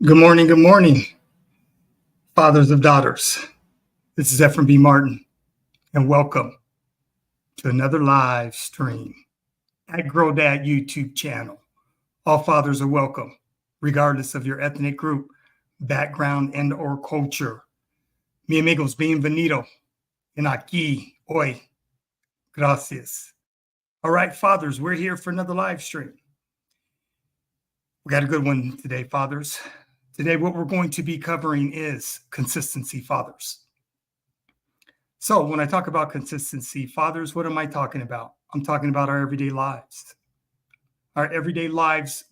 Good morning, fathers of daughters. This is Ephraim B. Martin, and welcome to another live stream at Grow Dad YouTube channel. All fathers are welcome, regardless of your ethnic group, background, and or culture. Mi amigos, bienvenido. En aquí, hoy, gracias. All right, fathers, we're here for another live stream. We got a good one today, fathers. Today, what we're going to be covering is consistency, fathers. So when I talk about consistency, fathers, what am I talking about? I'm talking about our everyday lives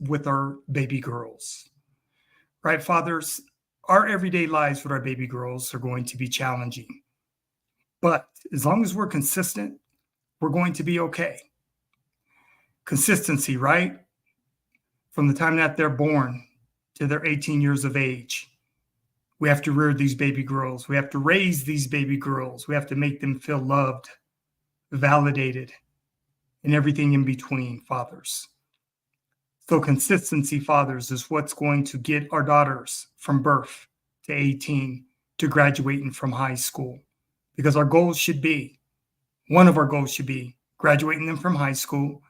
with our baby girls, right? Fathers, our everyday lives with our baby girls are going to be challenging, but as long as we're consistent, we're going to be okay. Consistency, right? From the time that they're born to their 18 years of age, we have to rear these baby girls. We have to raise these baby girls. We have to make them feel loved, validated, and everything in between, fathers. So consistency, fathers, is what's going to get our daughters from birth to 18 to graduating from high school. Because one of our goals should be graduating them from high school.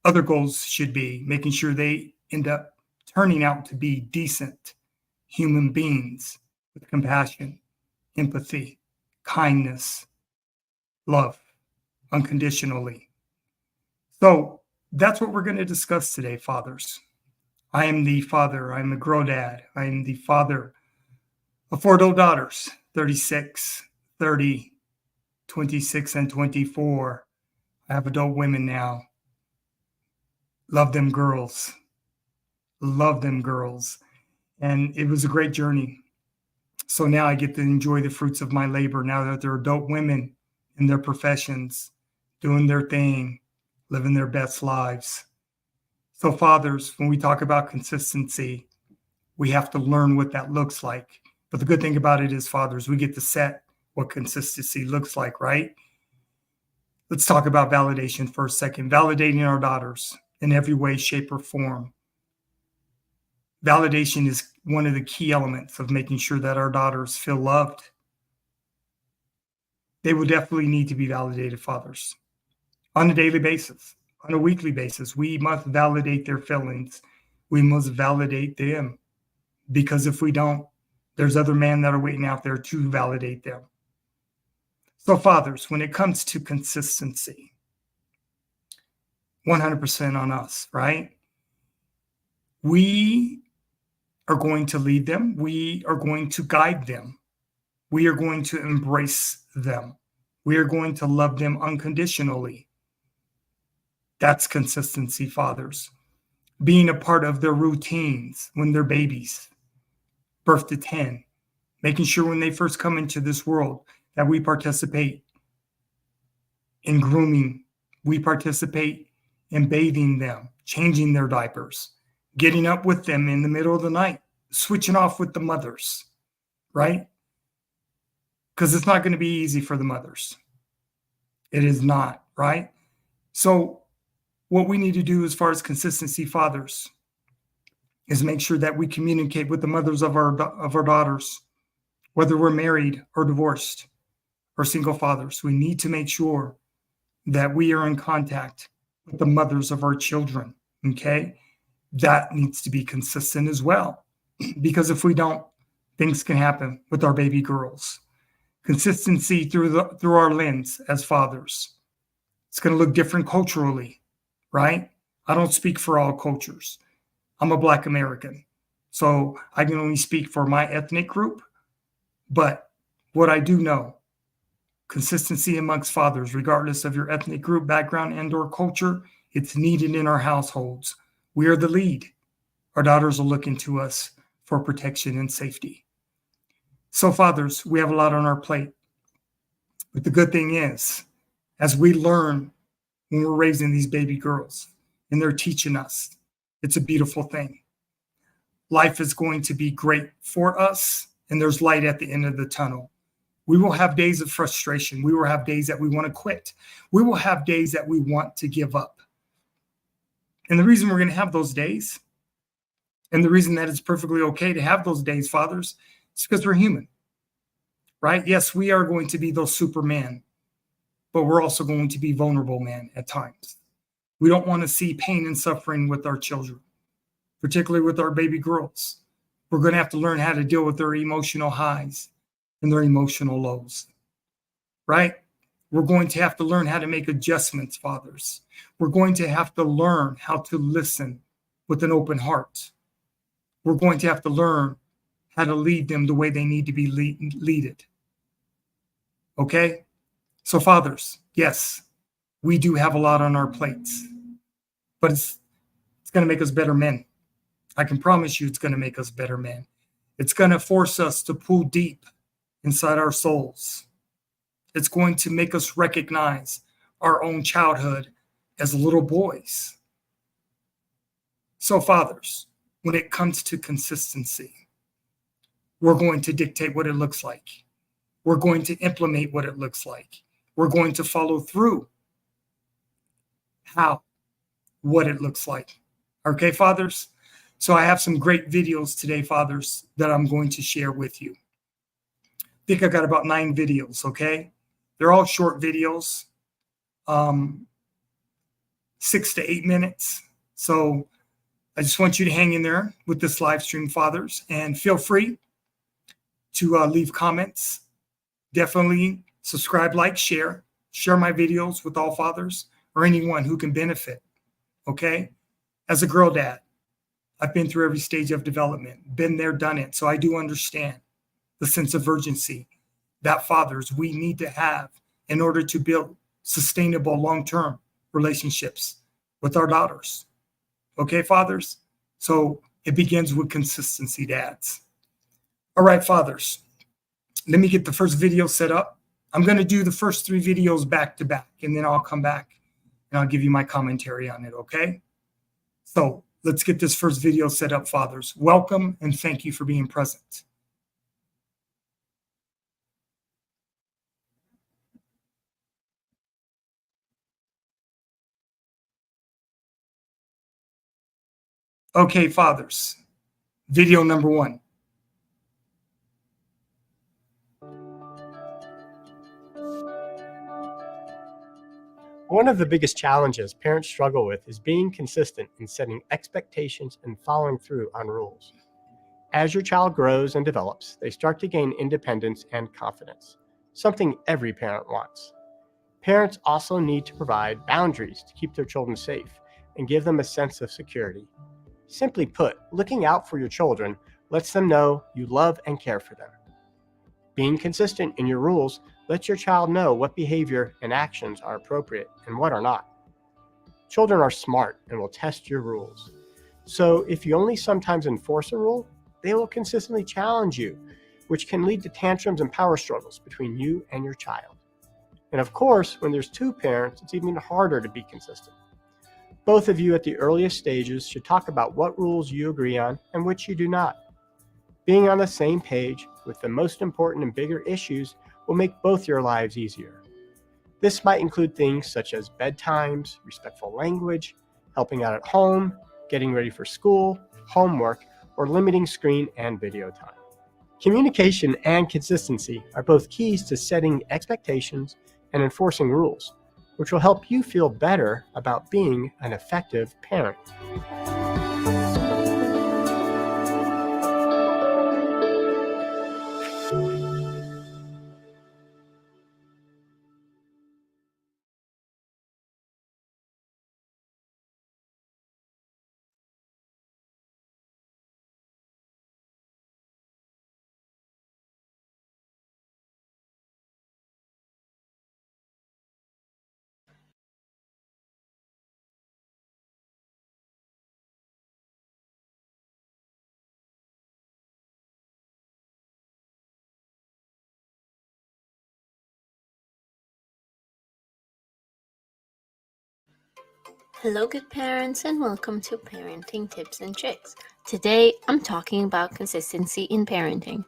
Other goals should be making sure they end up turning out to be decent human beings with compassion, empathy, kindness, love, unconditionally. So that's what we're going to discuss today, fathers. I am the father. I'm a grow dad. I am the father of 4 adult daughters, 36, 30, 26, and 24. I have adult women now. Love them girls. Love them girls. And it was a great journey. So now I get to enjoy the fruits of my labor now that they're adult women in their professions, doing their thing, living their best lives. So fathers, when we talk about consistency, we have to learn what that looks like. But the good thing about it is, fathers, we get to set what consistency looks like, right? Let's talk about validation for a second. Validating our daughters in every way, shape, or form. Validation is one of the key elements of making sure that our daughters feel loved. They will definitely need to be validated, fathers, on a daily basis, on a weekly basis. We must validate their feelings. We must validate them, because if we don't, there's other men that are waiting out there to validate them. So fathers, when it comes to consistency, 100% on us, right? We are going to lead them. We are going to guide them. We are going to embrace them. We are going to love them unconditionally. That's consistency, fathers. Being a part of their routines when they're babies, birth to 10, making sure when they first come into this world that we participate in grooming. We participate in bathing them, changing their diapers, getting up with them in the middle of the night, switching off with the mothers, right? Because it's not going to be easy for the mothers. It is not, right? So what we need to do as far as consistency, fathers, is make sure that we communicate with the mothers of our daughters, whether we're married or divorced or single fathers. We need to make sure that we are in contact with the mothers of our children, okay? That needs to be consistent as well, because if we don't, things can happen with our baby girls. Consistency through our lens as fathers. It's going to look different culturally, right? I don't speak for all cultures. I'm a Black American, so I can only speak for my ethnic group. But what I do know, consistency amongst fathers, regardless of your ethnic group, background, and or culture, it's needed in our households. We are the lead. Our daughters are looking to us for protection and safety. So fathers, we have a lot on our plate. But the good thing is, as we learn when we're raising these baby girls and they're teaching us, it's a beautiful thing. Life is going to be great for us, and there's light at the end of the tunnel. We will have days of frustration. We will have days that we want to quit. We will have days that we want to give up. And the reason we're going to have those days And the reason that it's perfectly okay to have those days, fathers, is because we're human, right? Yes, we are going to be those supermen, but we're also going to be vulnerable men at times. We don't want to see pain and suffering with our children, particularly with our baby girls. We're going to have to learn how to deal with their emotional highs and their emotional lows, right? We're going to have to learn how to make adjustments, fathers. We're going to have to learn how to listen with an open heart. We're going to have to learn how to lead them the way they need to be leaded. Okay? So, fathers, yes, we do have a lot on our plates, but it's going to make us better men. I can promise you it's going to make us better men. It's going to force us to pull deep inside our souls. It's going to make us recognize our own childhood as little boys. So, fathers, when it comes to consistency, we're going to dictate what it looks like. We're going to implement what it looks like. We're going to follow through what it looks like. Okay, fathers? So I have some great videos today, fathers, that I'm going to share with you. I think I got about 9 videos, okay? They're all short videos, 6 to 8 minutes. So I just want you to hang in there with this live stream, fathers, and feel free to leave comments. Definitely subscribe, like, share my videos with all fathers or anyone who can benefit, okay? As a girl dad, I've been through every stage of development, been there, done it. So I do understand the sense of urgency that fathers, we need to have in order to build sustainable long-term relationships with our daughters. Okay, fathers? So it begins with consistency, dads. All right, fathers, let me get the first video set up. I'm going to do the first 3 videos back to back, and then I'll come back and I'll give you my commentary on it, okay? So let's get this first video set up, fathers. Welcome and thank you for being present. Okay, fathers, video number 1. One of the biggest challenges parents struggle with is being consistent in setting expectations and following through on rules. As your child grows and develops, they start to gain independence and confidence, something every parent wants. Parents also need to provide boundaries to keep their children safe and give them a sense of security. Simply put, looking out for your children lets them know you love and care for them. Being consistent in your rules lets your child know what behavior and actions are appropriate and what are not. Children are smart and will test your rules. So if you only sometimes enforce a rule, they will consistently challenge you, which can lead to tantrums and power struggles between you and your child. And of course, when there's 2 parents, it's even harder to be consistent. Both of you at the earliest stages should talk about what rules you agree on and which you do not. Being on the same page with the most important and bigger issues will make both your lives easier. This might include things such as bedtimes, respectful language, helping out at home, getting ready for school, homework, or limiting screen and video time. Communication and consistency are both keys to setting expectations and enforcing rules, which will help you feel better about being an effective parent. Hello, good parents, and welcome to Parenting Tips and Tricks. Today, I'm talking about consistency in parenting.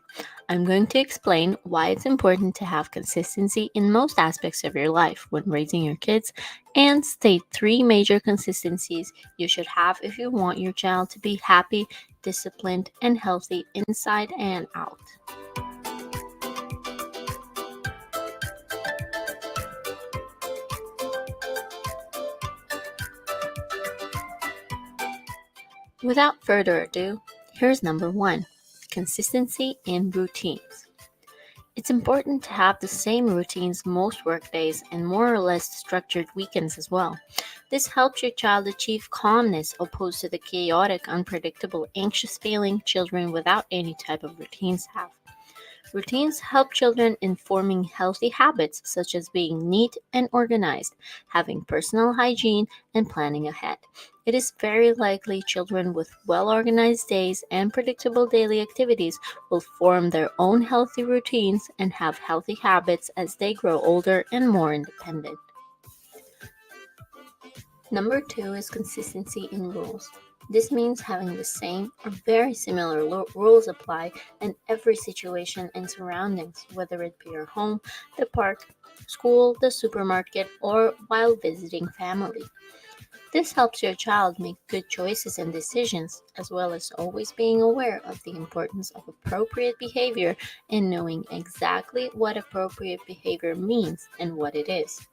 I'm going to explain why it's important to have consistency in most aspects of your life when raising your kids, and state 3 major consistencies you should have if you want your child to be happy, disciplined and healthy inside and out. Without further ado, here's number 1: consistency in routines. It's important to have the same routines most workdays and more or less structured weekends as well. This helps your child achieve calmness opposed to the chaotic, unpredictable, anxious feeling children without any type of routines have. Routines help children in forming healthy habits such as being neat and organized, having personal hygiene, and planning ahead. It is very likely children with well organized days and predictable daily activities will form their own healthy routines and have healthy habits as they grow older and more independent. Number 2 is consistency in rules. This means having the same or very similar rules apply in every situation and surroundings, whether it be your home, the park, school, the supermarket, or while visiting family. This helps your child make good choices and decisions, as well as always being aware of the importance of appropriate behavior and knowing exactly what appropriate behavior means and what it is.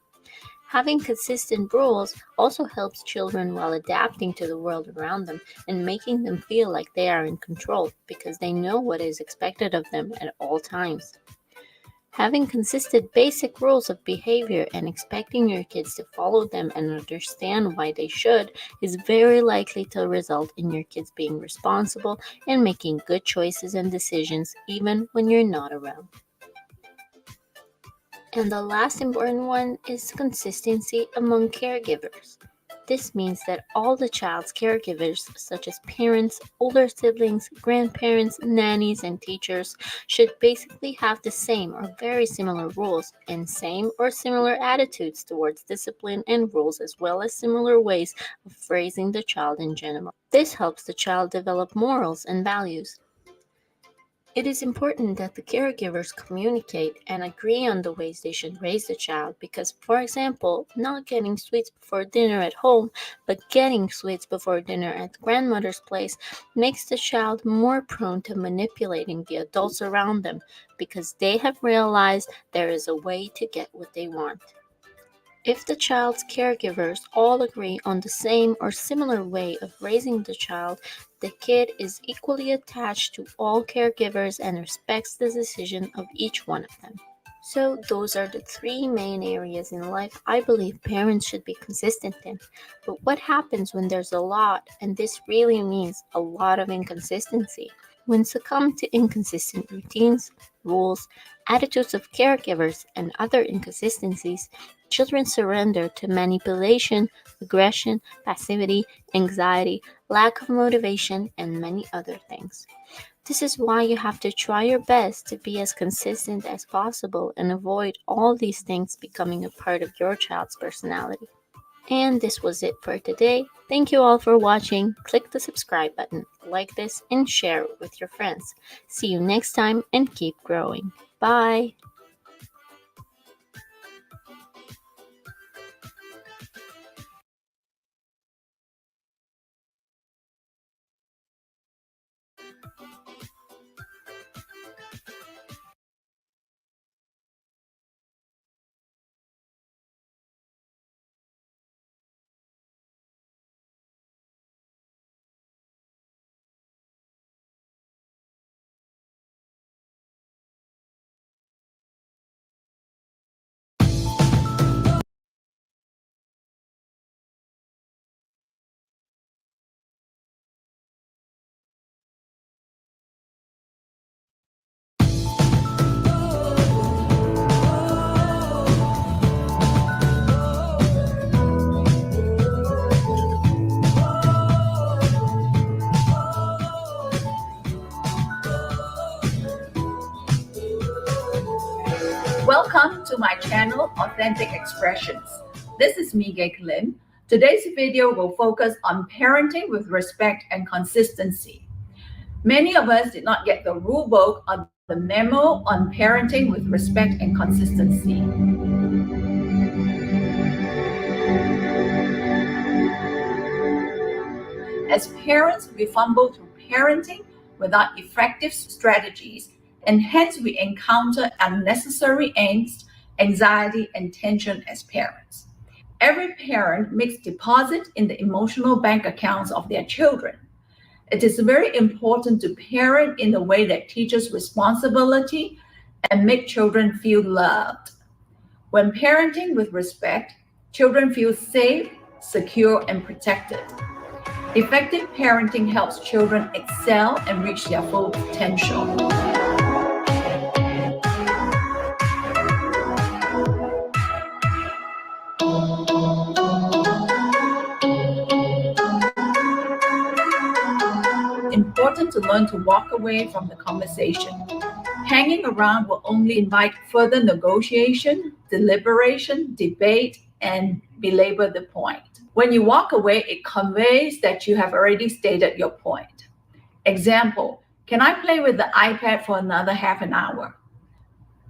Having consistent rules also helps children while adapting to the world around them and making them feel like they are in control because they know what is expected of them at all times. Having consistent basic rules of behavior and expecting your kids to follow them and understand why they should is very likely to result in your kids being responsible and making good choices and decisions even when you're not around. And the last important one is consistency among caregivers. This means that all the child's caregivers, such as parents, older siblings, grandparents, nannies, and teachers, should basically have the same or very similar rules and same or similar attitudes towards discipline and rules, as well as similar ways of raising the child in general. This helps the child develop morals and values. It is important that the caregivers communicate and agree on the ways they should raise the child because, for example, not getting sweets before dinner at home but getting sweets before dinner at grandmother's place makes the child more prone to manipulating the adults around them because they have realized there is a way to get what they want. If the child's caregivers all agree on the same or similar way of raising the child, the kid is equally attached to all caregivers and respects the decision of each one of them. So those are the 3 main areas in life I believe parents should be consistent in. But what happens when there's a lot, and this really means a lot of inconsistency? When succumb to inconsistent routines, rules, attitudes of caregivers, and other inconsistencies, children surrender to manipulation, aggression, passivity, anxiety, lack of motivation, and many other things. This is why you have to try your best to be as consistent as possible and avoid all these things becoming a part of your child's personality. And this was it for today. Thank you all for watching. Click the subscribe button, like this, and share it with your friends. See you next time and keep growing. Bye! Welcome to my channel, Authentic Expressions. This is Mige Lim. Today's video will focus on parenting with respect and consistency. Many of us did not get the rule book on the memo on parenting with respect and consistency. As parents, we fumble through parenting without effective strategies, and hence we encounter unnecessary angst, anxiety, and tension as parents. Every parent makes deposits in the emotional bank accounts of their children. It is very important to parent in a way that teaches responsibility and make children feel loved. When parenting with respect, children feel safe, secure, and protected. Effective parenting helps children excel and reach their full potential. Important to learn to walk away from the conversation. Hanging around will only invite further negotiation, deliberation, debate, and belabor the point. When you walk away, it conveys that you have already stated your point. Example, can I play with the iPad for another half an hour?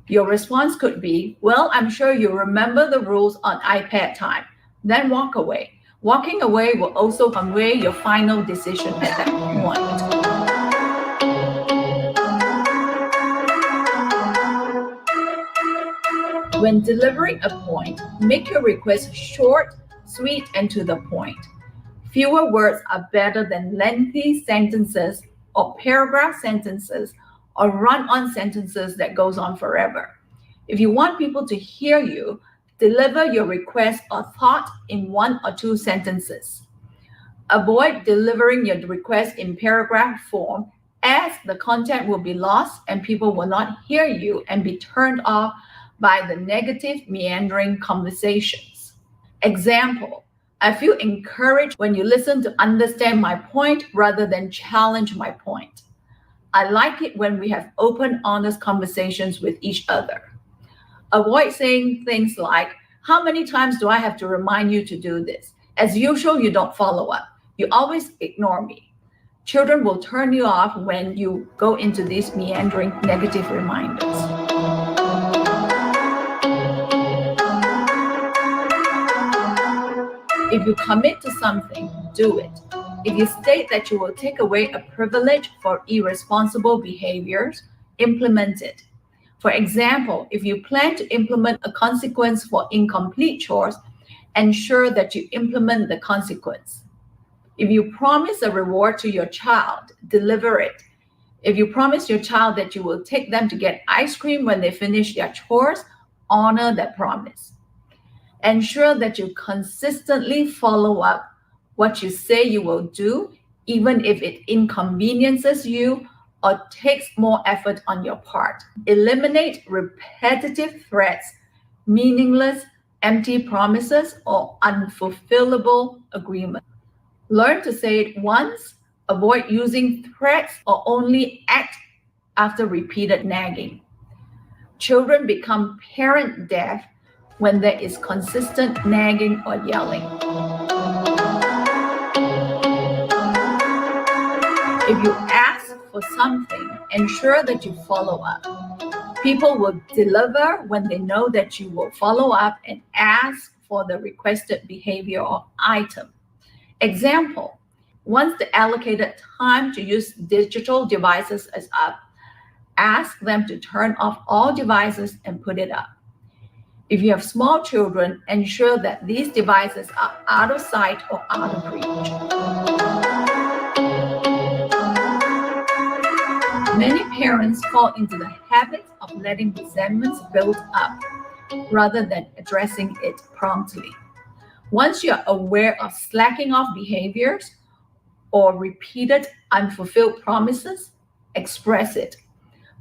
Your response could be, well, I'm sure you remember the rules on iPad time. Then walk away. Walking away will also convey your final decision at that point. When delivering a point, make your request short, sweet, and to the point. Fewer words are better than lengthy sentences or paragraph sentences or run-on sentences that goes on forever. If you want people to hear you, deliver your request or thought in 1 or 2 sentences. Avoid delivering your request in paragraph form, as the content will be lost and people will not hear you and be turned off by the negative, meandering conversations. Example, I feel encouraged when you listen to understand my point rather than challenge my point. I like it when we have open, honest conversations with each other. Avoid saying things like, how many times do I have to remind you to do this? As usual, you don't follow up. You always ignore me. Children will turn you off when you go into these meandering negative reminders. If you commit to something, do it. If you state that you will take away a privilege for irresponsible behaviors, implement it. For example, if you plan to implement a consequence for incomplete chores, ensure that you implement the consequence. If you promise a reward to your child, deliver it. If you promise your child that you will take them to get ice cream when they finish their chores, honor that promise. Ensure that you consistently follow up what you say you will do, even if it inconveniences you or takes more effort on your part. Eliminate repetitive threats, meaningless, empty promises, or unfulfillable agreements. Learn to say it once, avoid using threats, or only act after repeated nagging. Children become parent deaf when there is consistent nagging or yelling. If you ask for something, ensure that you follow up. People will deliver when they know that you will follow up and ask for the requested behavior or item. Example, once the allocated time to use digital devices is up, ask them to turn off all devices and put it up. If you have small children, ensure that these devices are out of sight or out of reach. Many parents fall into the habit of letting resentments build up rather than addressing it promptly. Once you're aware of slacking off behaviors or repeated unfulfilled promises, express it.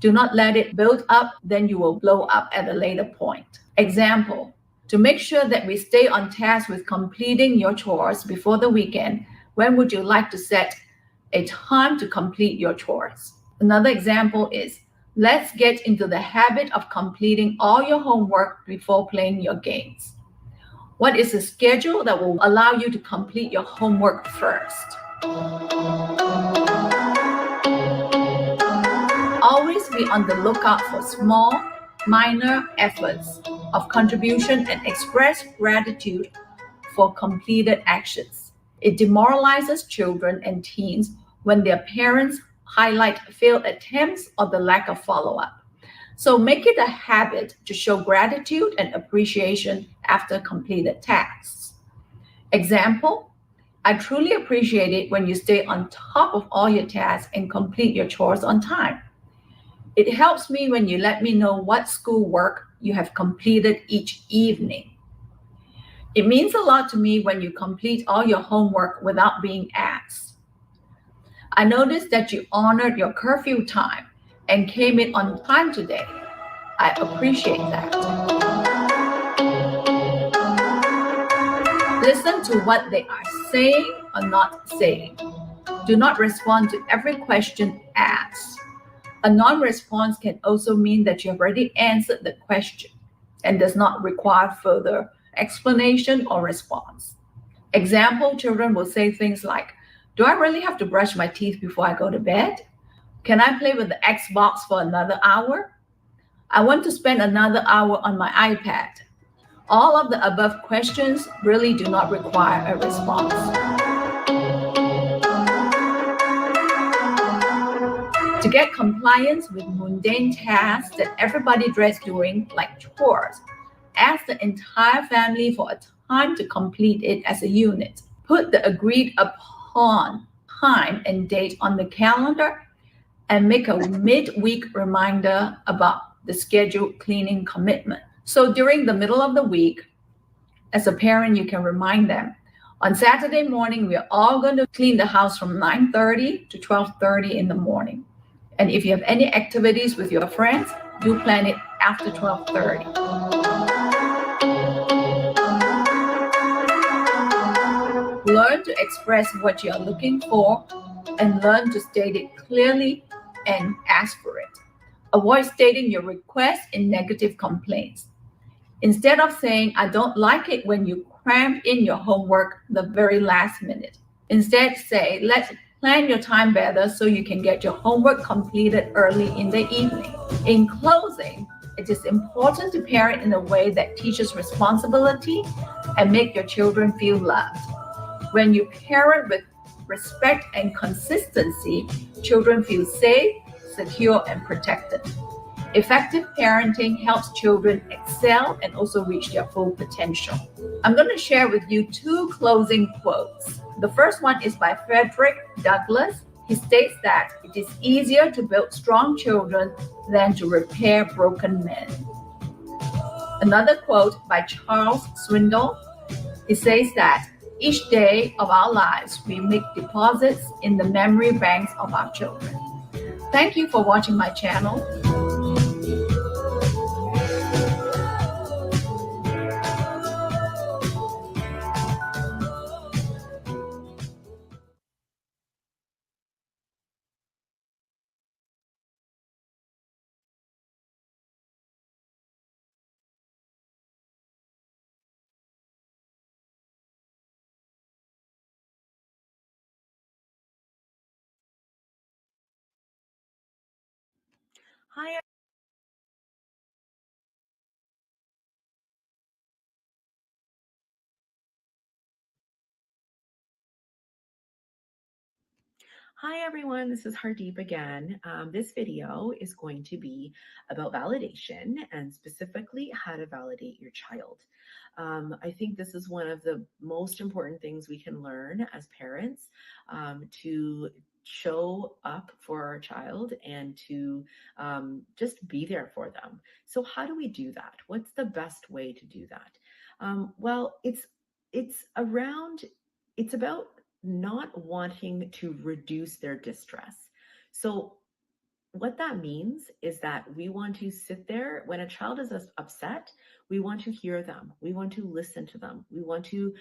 Do not let it build up, then you will blow up at a later point. Example, to make sure that we stay on task with completing your chores before the weekend, when would you like to set a time to complete your chores? Another example is, let's get into the habit of completing all your homework before playing your games. What is a schedule that will allow you to complete your homework first? Always be on the lookout for small, minor efforts of contribution and express gratitude for completed actions. It demoralizes children and teens when their parents highlight failed attempts or the lack of follow up. So make it a habit to show gratitude and appreciation after completed tasks. Example, I truly appreciate it when you stay on top of all your tasks and complete your chores on time. It helps me when you let me know what schoolwork you have completed each evening. It means a lot to me when you complete all your homework without being asked. I noticed that you honored your curfew time and came in on time today. I appreciate that. Listen to what they are saying or not saying. Do not respond to every question asked. A non response can also mean that you have already answered the question and does not require further explanation or response. Example, children will say things like, do I really have to brush my teeth before I go to bed? Can I play with the Xbox for another hour? I want to spend another hour on my iPad. All of the above questions really do not require a response. To get compliance with mundane tasks that everybody dreads doing, like chores, ask the entire family for a time to complete it as a unit. Put the agreed upon time and date on the calendar and make a midweek reminder about the scheduled cleaning commitment. So during the middle of the week, as a parent, you can remind them, on Saturday morning, we are all going to clean the house from 9:30 to 12:30 in the morning. And if you have any activities with your friends, do plan it after 12:30. Learn to express what you are looking for and learn to state it clearly and ask for it. Avoid stating your request in negative complaints. Instead of saying, I don't like it when you cram in your homework the very last minute. Instead, say, let's plan your time better so you can get your homework completed early in the evening. In closing, it is important to parent in a way that teaches responsibility and make your children feel loved. When you parent with respect and consistency, children feel safe, secure, and protected. Effective parenting helps children excel and also reach their full potential. I'm going to share with you two closing quotes. The first one is by Frederick Douglass. He states that it is easier to build strong children than to repair broken men. Another quote by Charles Swindoll. He says that each day of our lives, we make deposits in the memory banks of our children. Thank you for watching my channel. Hi, Hi everyone, this is Hardeep again. This video is going to be about validation and specifically how to validate your child. I think this is one of the most important things we can learn as parents, to show up for our child and to just be there for them. So how do we do that? What's the best way to do that? Well, it's around it's about not wanting to reduce their distress. So, what that means is that we want to sit there when a child is upset, we want to hear them, we want to listen to them, we want to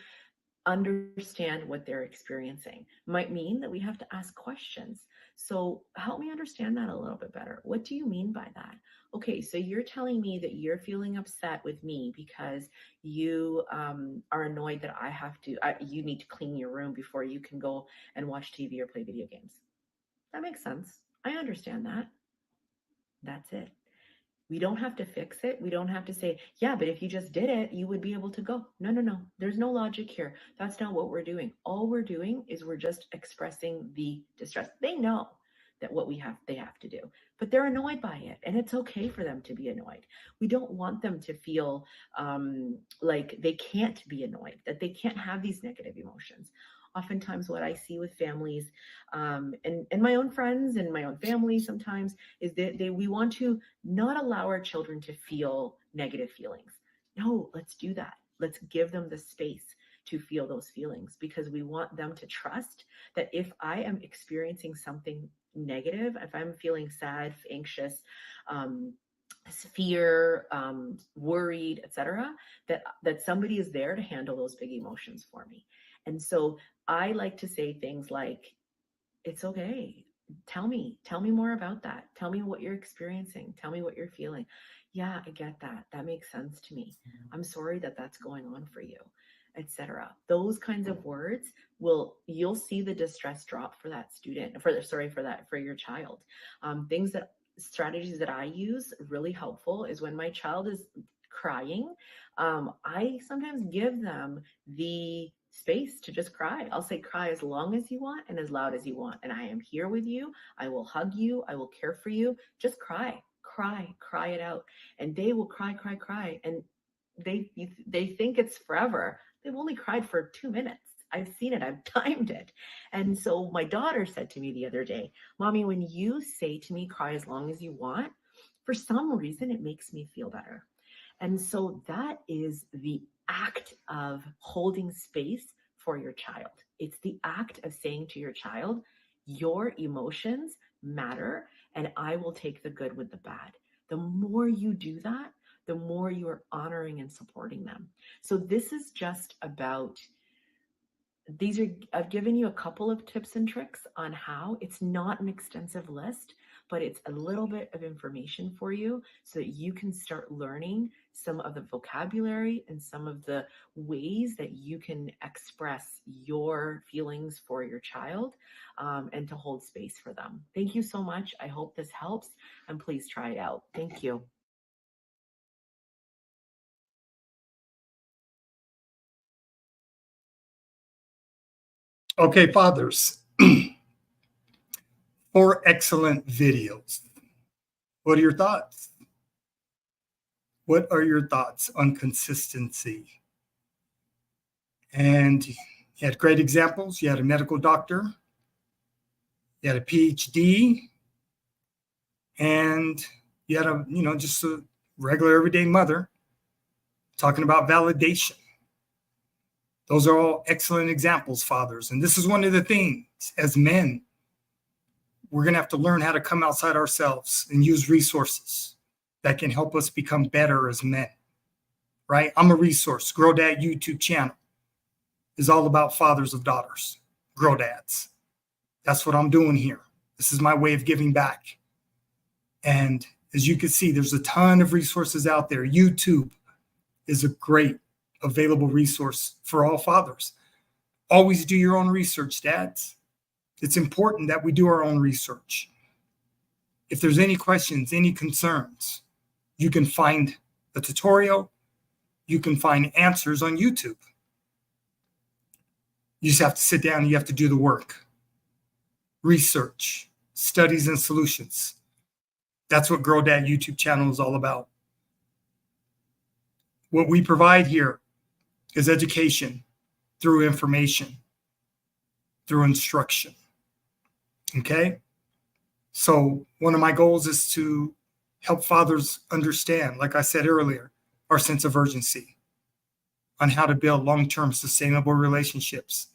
understand what they're experiencing. Might mean that we have to ask questions. So help me understand that a little bit better. What do you mean by that? Okay, so you're telling me that you're feeling upset with me because you are annoyed that you need to clean your room before you can go and watch TV or play video games. That makes sense. I understand that. That's it. We don't have to fix it. We don't have to say, yeah, but if you just did it, you would be able to go. No, no, no. There's no logic here. That's not what we're doing. All we're doing is we're just expressing the distress. They know that they have to do, but they're annoyed by it. And it's okay for them to be annoyed. We don't want them to feel like they can't be annoyed, that they can't have these negative emotions. Oftentimes, what I see with families and my own friends and my own family sometimes is that we want to not allow our children to feel negative feelings. No, let's do that. Let's give them the space to feel those feelings, because we want them to trust that if I am experiencing something negative, if I'm feeling sad, anxious, fear, worried, etc., that somebody is there to handle those big emotions for me. And so I like to say things like, it's okay. Tell me more about that. Tell me what you're experiencing. Tell me what you're feeling. Yeah, I get that. That makes sense to me. I'm sorry that that's going on for you, etc. Those kinds of words you'll see the distress drop for that student, for your child. Strategies that I use really helpful is when my child is crying, I sometimes give them the space to just cry. I'll say, cry as long as you want and as loud as you want. And I am here with you. I will hug you. I will care for you. Just cry, cry it out. And they will cry, cry, cry. And they think it's forever. They've only cried for 2 minutes. I've seen it. I've timed it. And so my daughter said to me the other day, Mommy, when you say to me, cry as long as you want, for some reason, it makes me feel better. And so that is the act of holding space for your child. It's the act of saying to your child, your emotions matter, and I will take the good with the bad. The more you do that, the more you are honoring and supporting them. So this is just about I've given you a couple of tips and tricks on how. It's not an extensive list, but it's a little bit of information for you so that you can start learning some of the vocabulary and some of the ways that you can express your feelings for your child, and to hold space for them. Thank you so much. I hope this helps, and please try it out. Thank you. Okay, fathers, 4 excellent videos. What are your thoughts? What are your thoughts on consistency? And you had great examples. You had a medical doctor, you had a PhD, and you had just a regular everyday mother talking about validation. Those are all excellent examples, fathers. And this is one of the things as men, we're going to have to learn how to come outside ourselves and use resources that can help us become better as men, right? I'm a resource. Grow Dad YouTube channel is all about fathers of daughters, grow dads. That's what I'm doing here. This is my way of giving back. And as you can see, there's a ton of resources out there. YouTube is a great available resource for all fathers. Always do your own research, dads. It's important that we do our own research. If there's any questions, any concerns, you can find a tutorial. You can find answers on YouTube. You just have to sit down and you have to do the work. Research, studies, and solutions. That's what Grow Dad YouTube channel is all about. What we provide here is education through information, through instruction. Okay? So one of my goals is to help fathers understand, like I said earlier, our sense of urgency on how to build long-term sustainable relationships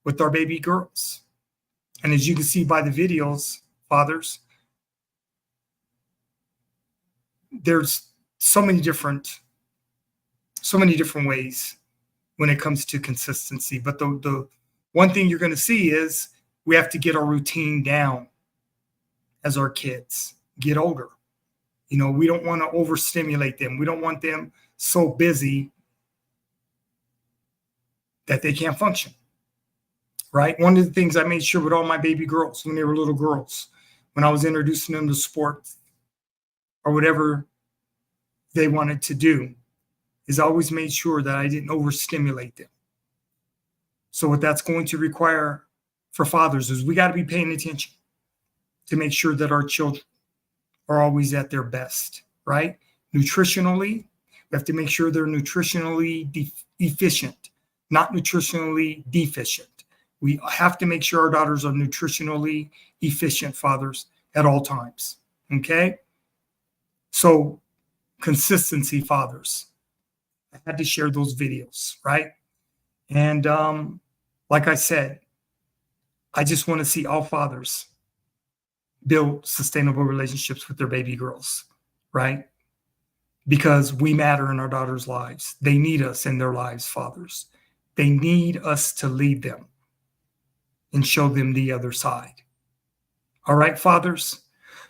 with our baby girls. And as you can see by the videos, fathers, there's so many different ways when it comes to consistency. But the one thing you're going to see is we have to get our routine down as our kids get older. We don't want to overstimulate them. We don't want them so busy that they can't function, right? One of the things I made sure with all my baby girls when they were little girls, when I was introducing them to sports or whatever they wanted to do is always made sure that I didn't overstimulate them. So what that's going to require for fathers is we got to be paying attention to make sure that our children are always at their best, right? Nutritionally, we have to make sure they're nutritionally efficient, not nutritionally deficient. We have to make sure our daughters are nutritionally efficient, fathers, at all times, okay? So consistency, fathers. I had to share those videos, right? And like I said, I just want to see all fathers build sustainable relationships with their baby girls, right? Because we matter in our daughters' lives. They need us in their lives, fathers. They need us to lead them and show them the other side. All right, fathers?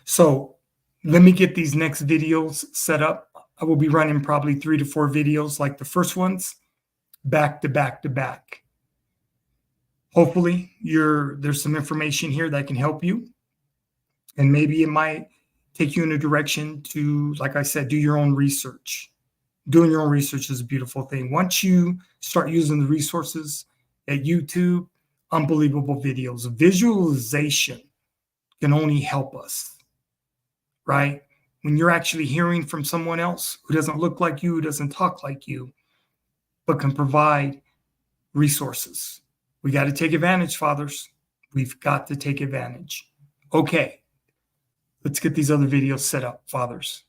So let me get these next videos set up. I will be running probably 3 to 4 videos like the first ones, back to back to back. Hopefully there's some information here that can help you. And maybe it might take you in a direction to, like I said, do your own research. Doing your own research is a beautiful thing. Once you start using the resources at YouTube, unbelievable videos. Visualization can only help us, right? When you're actually hearing from someone else who doesn't look like you, who doesn't talk like you, but can provide resources. We got to take advantage, fathers. We've got to take advantage. Okay, let's get these other videos set up, fathers.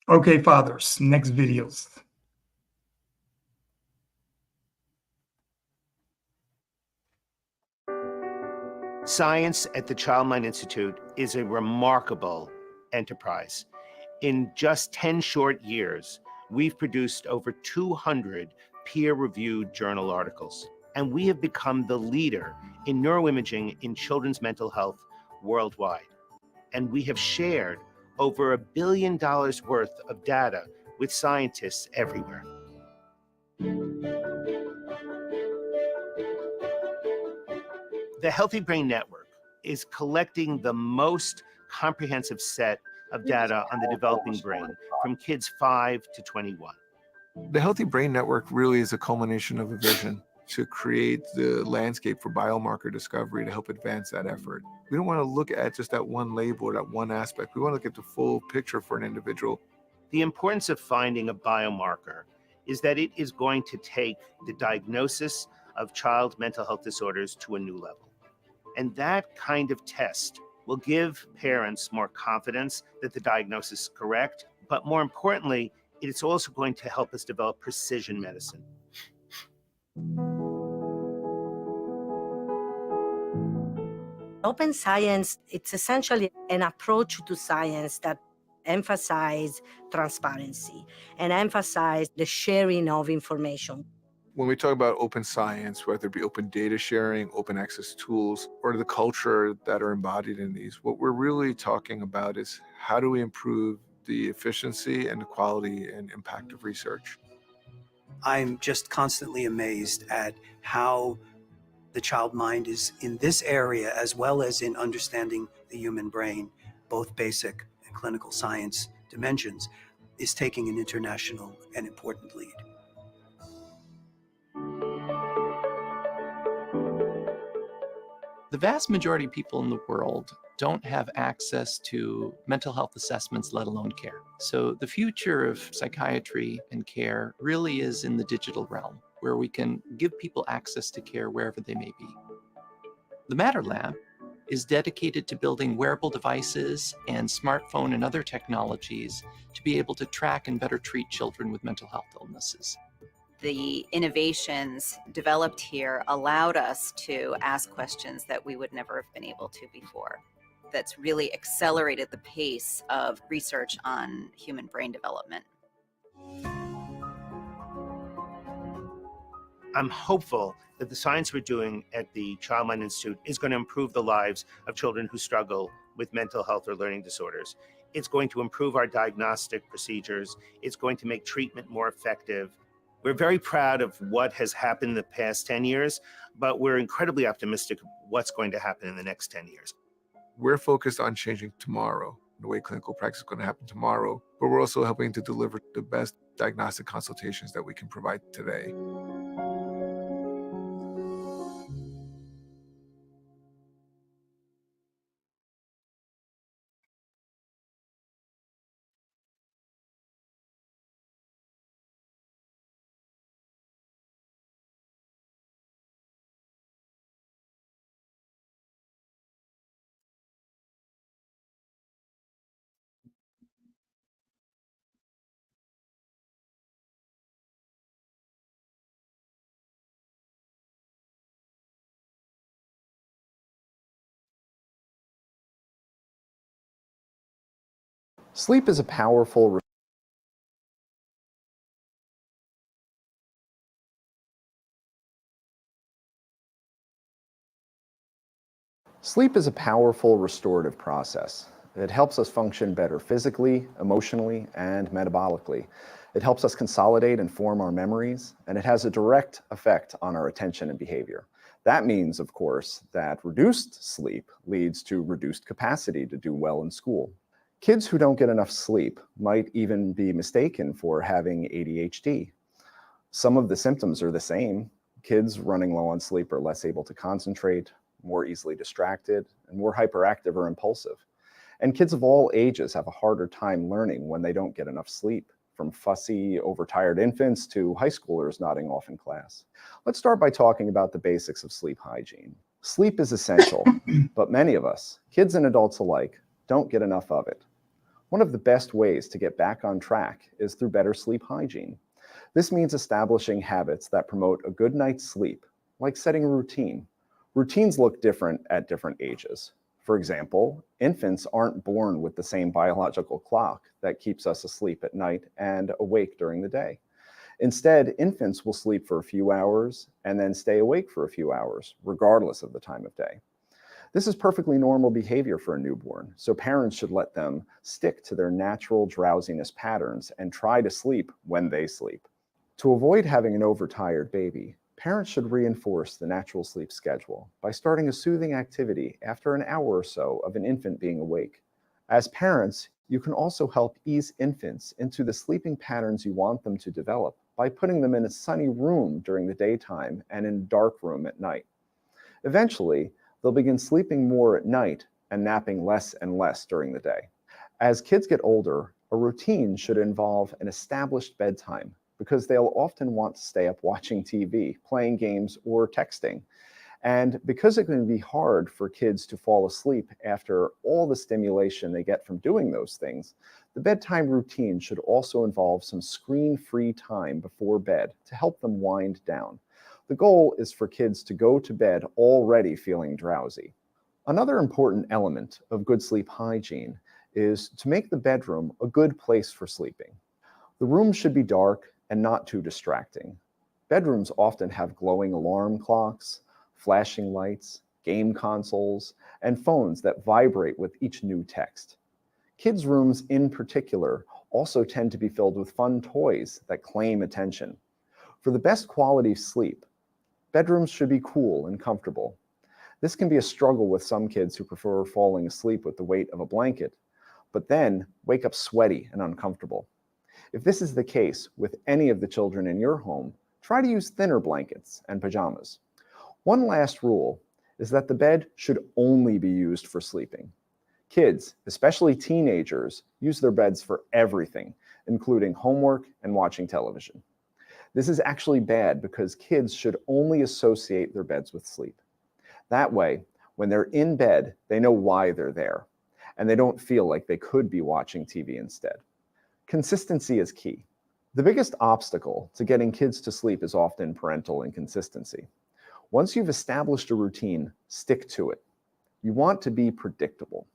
Okay, fathers, next videos. Science at the Child Mind Institute is a remarkable enterprise. In just 10 short years, we've produced over 200 peer-reviewed journal articles, and we have become the leader in neuroimaging in children's mental health worldwide. And we have shared over $1 billion worth of data with scientists everywhere. The Healthy Brain Network is collecting the most comprehensive set of data on the developing brain from kids 5 to 21. The Healthy Brain Network really is a culmination of a vision to create the landscape for biomarker discovery to help advance that effort. We don't want to look at just that one label or that one aspect. We want to look at the full picture for an individual. The importance of finding a biomarker is that it is going to take the diagnosis of child mental health disorders to a new level. And that kind of test will give parents more confidence that the diagnosis is correct, but more importantly, it's also going to help us develop precision medicine. Open science, it's essentially an approach to science that emphasizes transparency and emphasize the sharing of information. When we talk about open science, whether it be open data sharing, open access tools, or the culture that are embodied in these, what we're really talking about is how do we improve the efficiency and the quality and impact of research. I'm just constantly amazed at how the child mind is in this area, as well as in understanding the human brain, both basic and clinical science dimensions, is taking an international and important lead. The vast majority of people in the world don't have access to mental health assessments, let alone care. So the future of psychiatry and care really is in the digital realm, where we can give people access to care wherever they may be. The Matter Lab is dedicated to building wearable devices and smartphone and other technologies to be able to track and better treat children with mental health illnesses. The innovations developed here allowed us to ask questions that we would never have been able to before. that's really accelerated the pace of research on human brain development. I'm hopeful that the science we're doing at the Child Mind Institute is going to improve the lives of children who struggle with mental health or learning disorders. It's going to improve our diagnostic procedures. It's going to make treatment more effective. We're very proud of what has happened in the past 10 years, but we're incredibly optimistic of what's going to happen in the next 10 years. We're focused on changing tomorrow, the way clinical practice is going to happen tomorrow, but we're also helping to deliver the best diagnostic consultations that we can provide today. Sleep is a powerful Sleep is a powerful restorative process. It helps us function better physically, emotionally, and metabolically. It helps us consolidate and form our memories, and it has a direct effect on our attention and behavior. That means, of course, that reduced sleep leads to reduced capacity to do well in school. Kids who don't get enough sleep might even be mistaken for having ADHD. Some of the symptoms are the same. Kids running low on sleep are less able to concentrate, more easily distracted, and more hyperactive or impulsive. And kids of all ages have a harder time learning when they don't get enough sleep, from fussy, overtired infants to high schoolers nodding off in class. Let's start by talking about the basics of sleep hygiene. Sleep is essential, but many of us, kids and adults alike, don't get enough of it. One of the best ways to get back on track is through better sleep hygiene. This means establishing habits that promote a good night's sleep, like setting a routine. Routines look different at different ages. For example, infants aren't born with the same biological clock that keeps us asleep at night and awake during the day. Instead, infants will sleep for a few hours and then stay awake for a few hours, regardless of the time of day. This is perfectly normal behavior for a newborn, so parents should let them stick to their natural drowsiness patterns and try to sleep when they sleep. To avoid having an overtired baby, parents should reinforce the natural sleep schedule by starting a soothing activity after an hour or so of an infant being awake. As parents, you can also help ease infants into the sleeping patterns you want them to develop by putting them in a sunny room during the daytime and in a dark room at night. Eventually, they'll begin sleeping more at night and napping less and less during the day. As kids get older, a routine should involve an established bedtime because they'll often want to stay up watching TV, playing games, or texting. And because it can be hard for kids to fall asleep after all the stimulation they get from doing those things, the bedtime routine should also involve some screen-free time before bed to help them wind down. The goal is for kids to go to bed already feeling drowsy. Another important element of good sleep hygiene is to make the bedroom a good place for sleeping. The room should be dark and not too distracting. Bedrooms often have glowing alarm clocks, flashing lights, game consoles, and phones that vibrate with each new text. Kids' rooms in particular also tend to be filled with fun toys that claim attention. For the best quality sleep, bedrooms should be cool and comfortable. This can be a struggle with some kids who prefer falling asleep with the weight of a blanket, but then wake up sweaty and uncomfortable. If this is the case with any of the children in your home, try to use thinner blankets and pajamas. One last rule is that the bed should only be used for sleeping. Kids, especially teenagers, use their beds for everything, including homework and watching television. This is actually bad because kids should only associate their beds with sleep. That way, when they're in bed, they know why they're there, and they don't feel like they could be watching TV instead. Consistency is key. The biggest obstacle to getting kids to sleep is often parental inconsistency. Once you've established a routine, stick to it. You want to be predictable.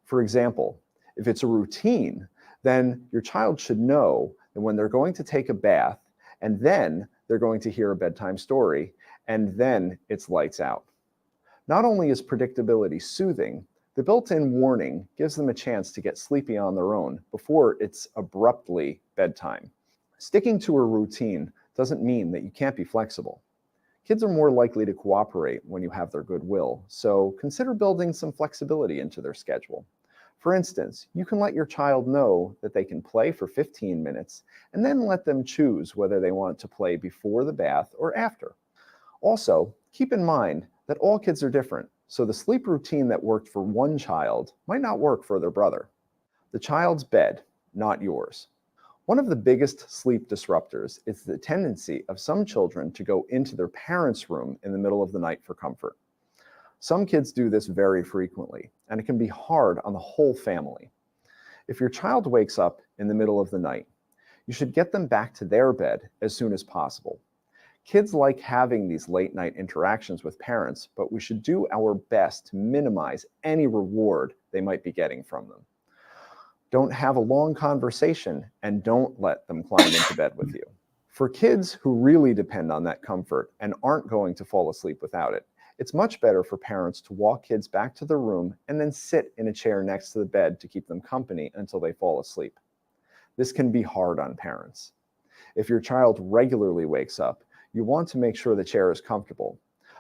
For example, if it's a routine, then your child should know that when they're going to take a bath, and then they're going to hear a bedtime story, and then it's lights out. Not only is predictability soothing, the built-in warning gives them a chance to get sleepy on their own before it's abruptly bedtime. Sticking to a routine doesn't mean that you can't be flexible. Kids are more likely to cooperate when you have their goodwill, so consider building some flexibility into their schedule. For instance, you can let your child know that they can play for 15 minutes and then let them choose whether they want to play before the bath or after. Also, keep in mind that all kids are different, so the sleep routine that worked for one child might not work for their brother. The child's bed, not yours. One of the biggest sleep disruptors is the tendency of some children to go into their parents' room in the middle of the night for comfort. Some kids do this very frequently, and it can be hard on the whole family. If your child wakes up in the middle of the night, you should get them back to their bed as soon as possible. Kids like having these late-night interactions with parents, but we should do our best to minimize any reward they might be getting from them. Don't have a long conversation, and don't let them climb into bed with you. For kids who really depend on that comfort and aren't going to fall asleep without it, it's much better for parents to walk kids back to their room and then sit in a chair next to the bed to keep them company until they fall asleep. This can be hard on parents. If your child regularly wakes up, you want to make sure the chair is comfortable,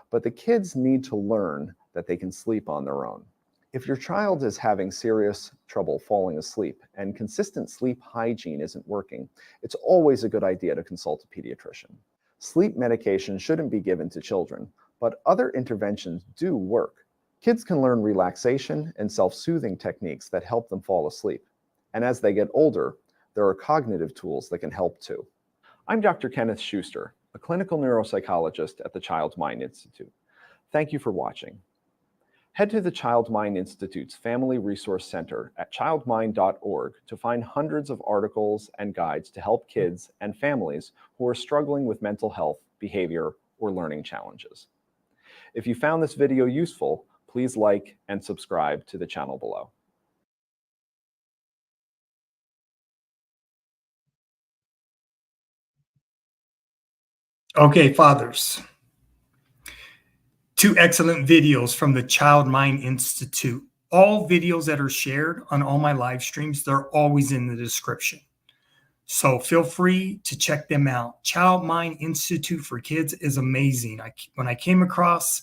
but the kids need to learn that they can sleep on their own. If your child is having serious trouble falling asleep and consistent sleep hygiene isn't working, it's always a good idea to consult a pediatrician. Sleep medication shouldn't be given to children, but other interventions do work. Kids can learn relaxation and self-soothing techniques that help them fall asleep. And as they get older, there are cognitive tools that can help too. I'm Dr. Kenneth Schuster, a clinical neuropsychologist at the Child Mind Institute. Thank you for watching. Head to the Child Mind Institute's Family Resource Center at childmind.org to find hundreds of articles and guides to help kids and families who are struggling with mental health, behavior, or learning challenges. If you found this video useful, please like and subscribe to the channel below. Okay, fathers. 2 excellent videos from the Child Mind Institute. All videos that are shared on all my live streams, they're always in the description. So feel free to check them out. Child Mind Institute for Kids is amazing. When I came across,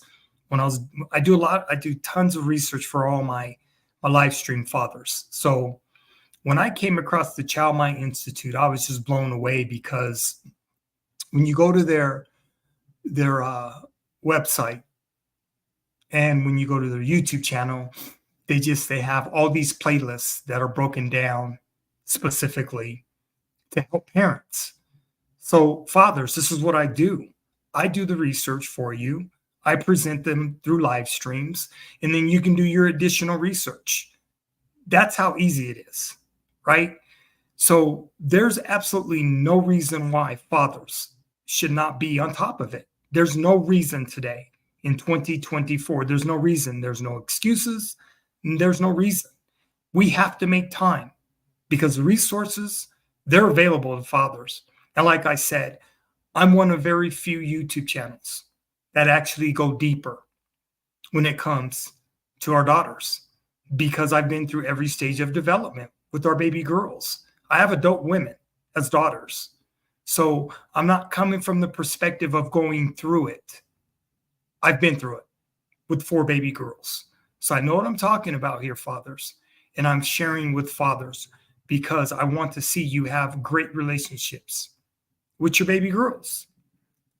I do tons of research for all my live stream fathers. So when I came across the Child Mind Institute, I was just blown away because when you go to their website, and when you go to their YouTube channel, they have all these playlists that are broken down specifically to help parents. So fathers, this is what I do. I do the research for you. I present them through live streams, and then you can do your additional research. That's how easy it is, right? So there's absolutely no reason why fathers should not be on top of it. There's no reason today in 2024. There's no reason. There's no excuses. There's no reason. We have to make time because resources, they're available to fathers. And like I said, I'm one of very few YouTube channels that actually go deeper when it comes to our daughters because I've been through every stage of development with our baby girls. I have adult women as daughters. So I'm not coming from the perspective of going through it. I've been through it with 4 baby girls. So I know what I'm talking about here, fathers. And I'm sharing with fathers because I want to see you have great relationships with your baby girls.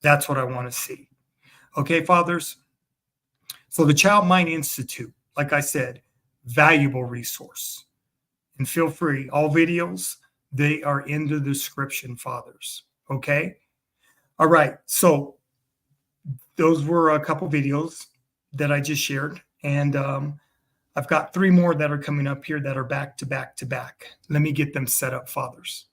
That's what I want to see. Okay, fathers? So the Child Mind Institute, like I said, valuable resource. And feel free, all videos, they are in the description, fathers. Okay? All right. So those were a couple videos that I just shared. And I've got 3 more that are coming up here that are back to back to back. Let me get them set up, fathers.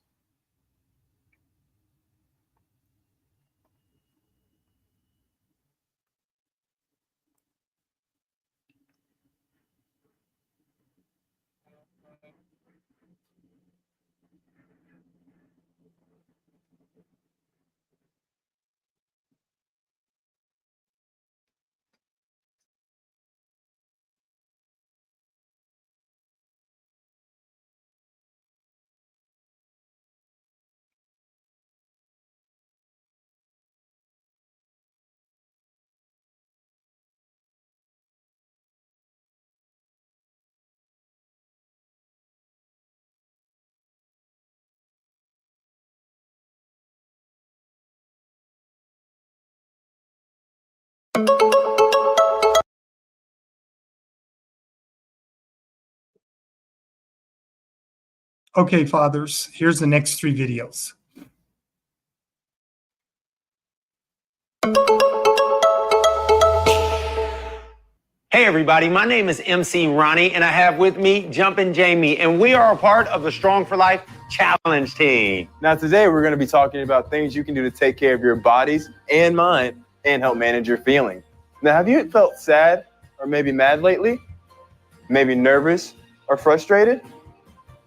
Okay, fathers, here's the next 3 videos. Hey everybody, my name is MC Ronnie and I have with me Jumpin' Jamie, and we are a part of the Strong for Life Challenge team. Now today we're going to be talking about things you can do to take care of your bodies and mind and help manage your feelings. Now, have you felt sad or maybe mad lately? Maybe nervous or frustrated?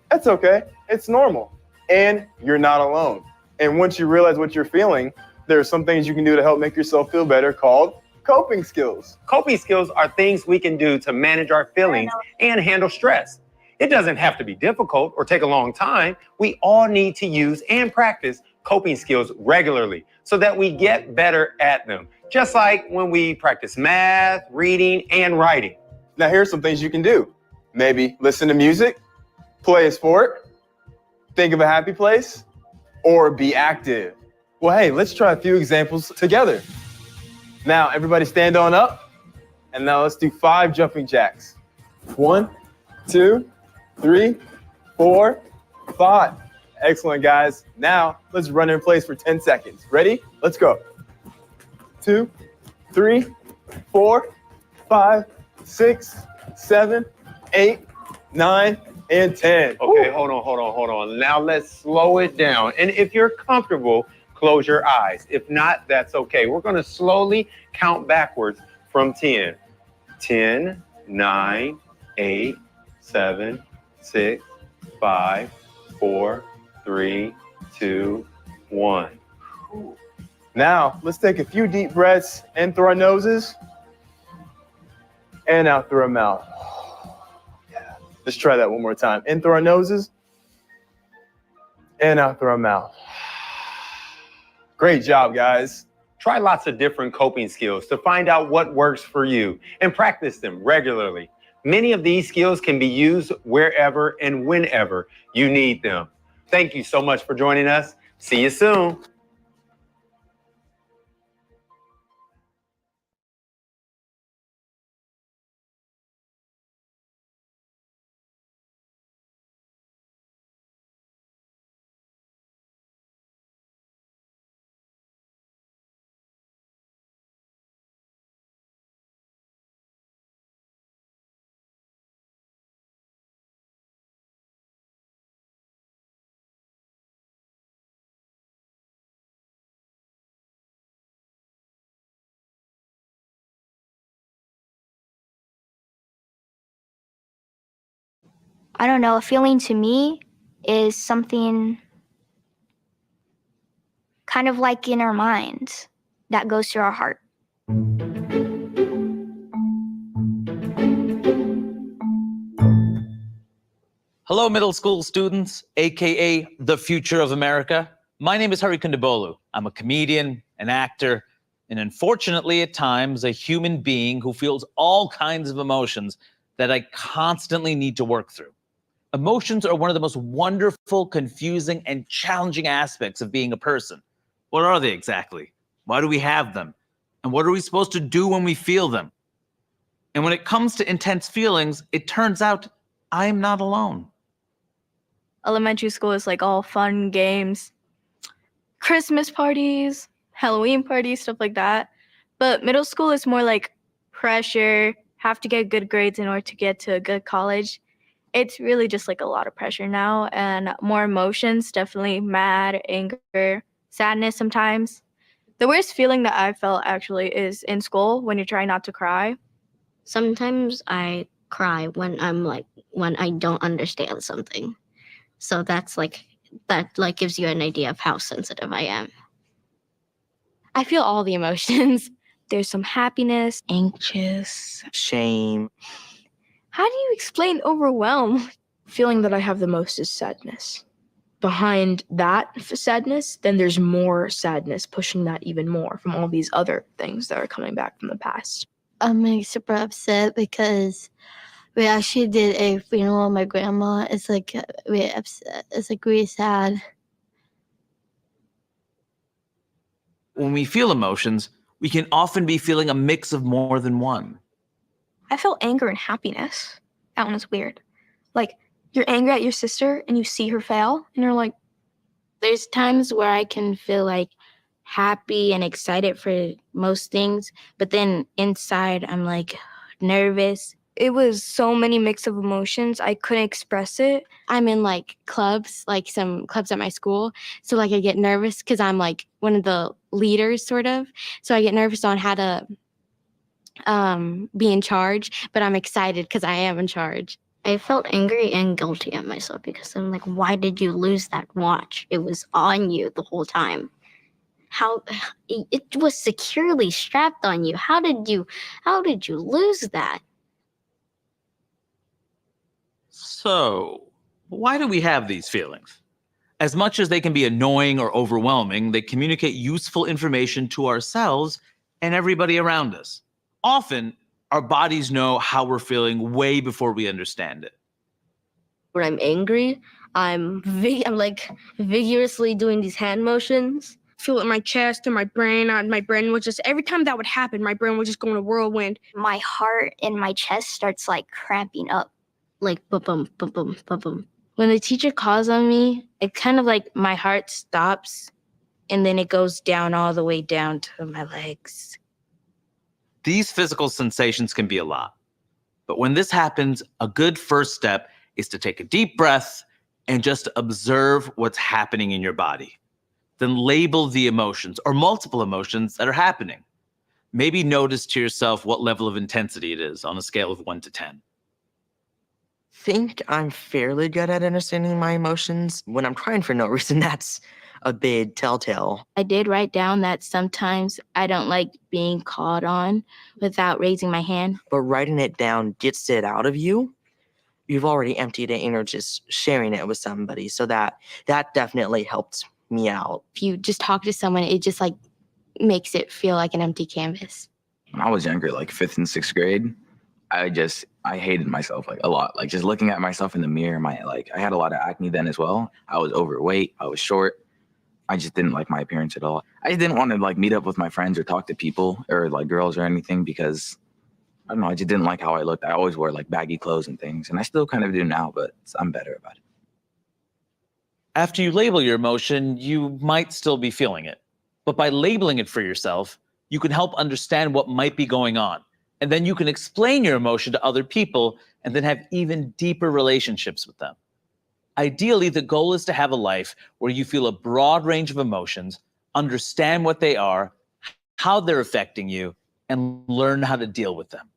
That's okay, it's normal, and you're not alone. And once you realize what you're feeling, there are some things you can do to help make yourself feel better called coping skills. Coping skills are things we can do to manage our feelings and handle stress. It doesn't have to be difficult or take a long time. We all need to use and practice coping skills regularly so that we get better at them. Just like when we practice math, reading, and writing. Now here's some things you can do. Maybe listen to music, play a sport, think of a happy place, or be active. Well, hey, let's try a few examples together. Now, everybody stand on up, and now let's do 5 jumping jacks. 1, 2, 3, 4, 5. Excellent, guys. Now, let's run in place for 10 seconds. Ready? Let's go. 2, 3, 4, 5, 6, 7, 8, 9, and 10. Okay, hold on. Now let's slow it down. And if you're comfortable, close your eyes. If not, that's okay. We're going to slowly count backwards from 10. 10, 9, 8, 7, 6, 5, 4, 3, 2, 1. Now, let's take a few deep breaths in through our noses and out through our mouth. Yeah. Let's try that one more time. In through our noses and out through our mouth. Great job, guys. Try lots of different coping skills to find out what works for you and practice them regularly. Many of these skills can be used wherever and whenever you need them. Thank you so much for joining us. See you soon. I don't know, a feeling to me is something kind of like in our minds that goes through our heart. Hello, middle school students, AKA the future of America. My name is Hari Kundabolu. I'm a comedian, an actor, and unfortunately at times a human being who feels all kinds of emotions that I constantly need to work through. Emotions are one of the most wonderful, confusing, and challenging aspects of being a person. What are they exactly? Why do we have them? And what are we supposed to do when we feel them? And when it comes to intense feelings, it turns out I'm not alone. Elementary school is like all fun games, Christmas parties, Halloween parties, stuff like that. But middle school is more like pressure, have to get good grades in order to get to a good college. It's really just like a lot of pressure now and more emotions, definitely mad, anger, sadness sometimes. The worst feeling that I felt actually is in school when you're trying not to cry. Sometimes I cry when when I don't understand something. So that gives you an idea of how sensitive I am. I feel all the emotions. There's some happiness, anxious, shame. How do you explain overwhelm? Feeling that I have the most is sadness. Behind that sadness, then there's more sadness, pushing that even more from all these other things that are coming back from the past. I'm super upset because we actually did a funeral of my grandma. It's like really upset. It's like really sad. When we feel emotions, we can often be feeling a mix of more than one. I felt anger and happiness. That one was weird. Like You're angry at your sister and you see her fail and you're like, There's times where I can feel like happy and excited for most things, but then inside I'm like nervous. it was so many mix of emotions. I couldn't express it. I'm in like clubs, like some clubs at my school. So like I get nervous because I'm like one of the leaders sort of. So I get nervous on how to be in charge, but I'm excited because I am in charge. I felt angry and guilty at myself because I'm like, why did you lose that watch? It was on you the whole time. How it was securely strapped on you. How did you lose that? So, why do we have these feelings? As much as they can be annoying or overwhelming, they communicate useful information to ourselves and everybody around us. Often, our bodies know how we're feeling way before we understand it. When I'm angry, I'm like vigorously doing these hand motions. Feel it in my chest and my brain. My brain was just, every time that would happen, my brain would just go in a whirlwind. My heart and my chest starts like cramping up. Like ba-bum, ba-bum, ba-bum. When the teacher calls on me, it kind of like my heart stops and then it goes down all the way down to my legs. These physical sensations can be a lot. But when this happens, a good first step is to take a deep breath and just observe what's happening in your body. Then label the emotions or multiple emotions that are happening. Maybe notice to yourself what level of intensity it is on a scale of 1 to 10. Think I'm fairly good at understanding my emotions. When I'm crying for no reason, that's a big telltale. I did write down that sometimes I don't like being called on without raising my hand. But writing it down gets it out of you. You've already emptied it and you're just sharing it with somebody. So that definitely helped me out. If you just talk to someone, it just like makes it feel like an empty canvas. When I was younger, like 5th and 6th grade, I hated myself like a lot. Like just looking at myself in the mirror, I had a lot of acne then as well. I was overweight, I was short. I just didn't like my appearance at all. I just didn't want to like meet up with my friends or talk to people or like girls or anything because I don't know, I just didn't like how I looked. I always wore like baggy clothes and things, and I still kind of do now, but I'm better about it. After you label your emotion, you might still be feeling it. But by labeling it for yourself, you can help understand what might be going on. And then you can explain your emotion to other people and then have even deeper relationships with them. Ideally, the goal is to have a life where you feel a broad range of emotions, understand what they are, how they're affecting you, and learn how to deal with them.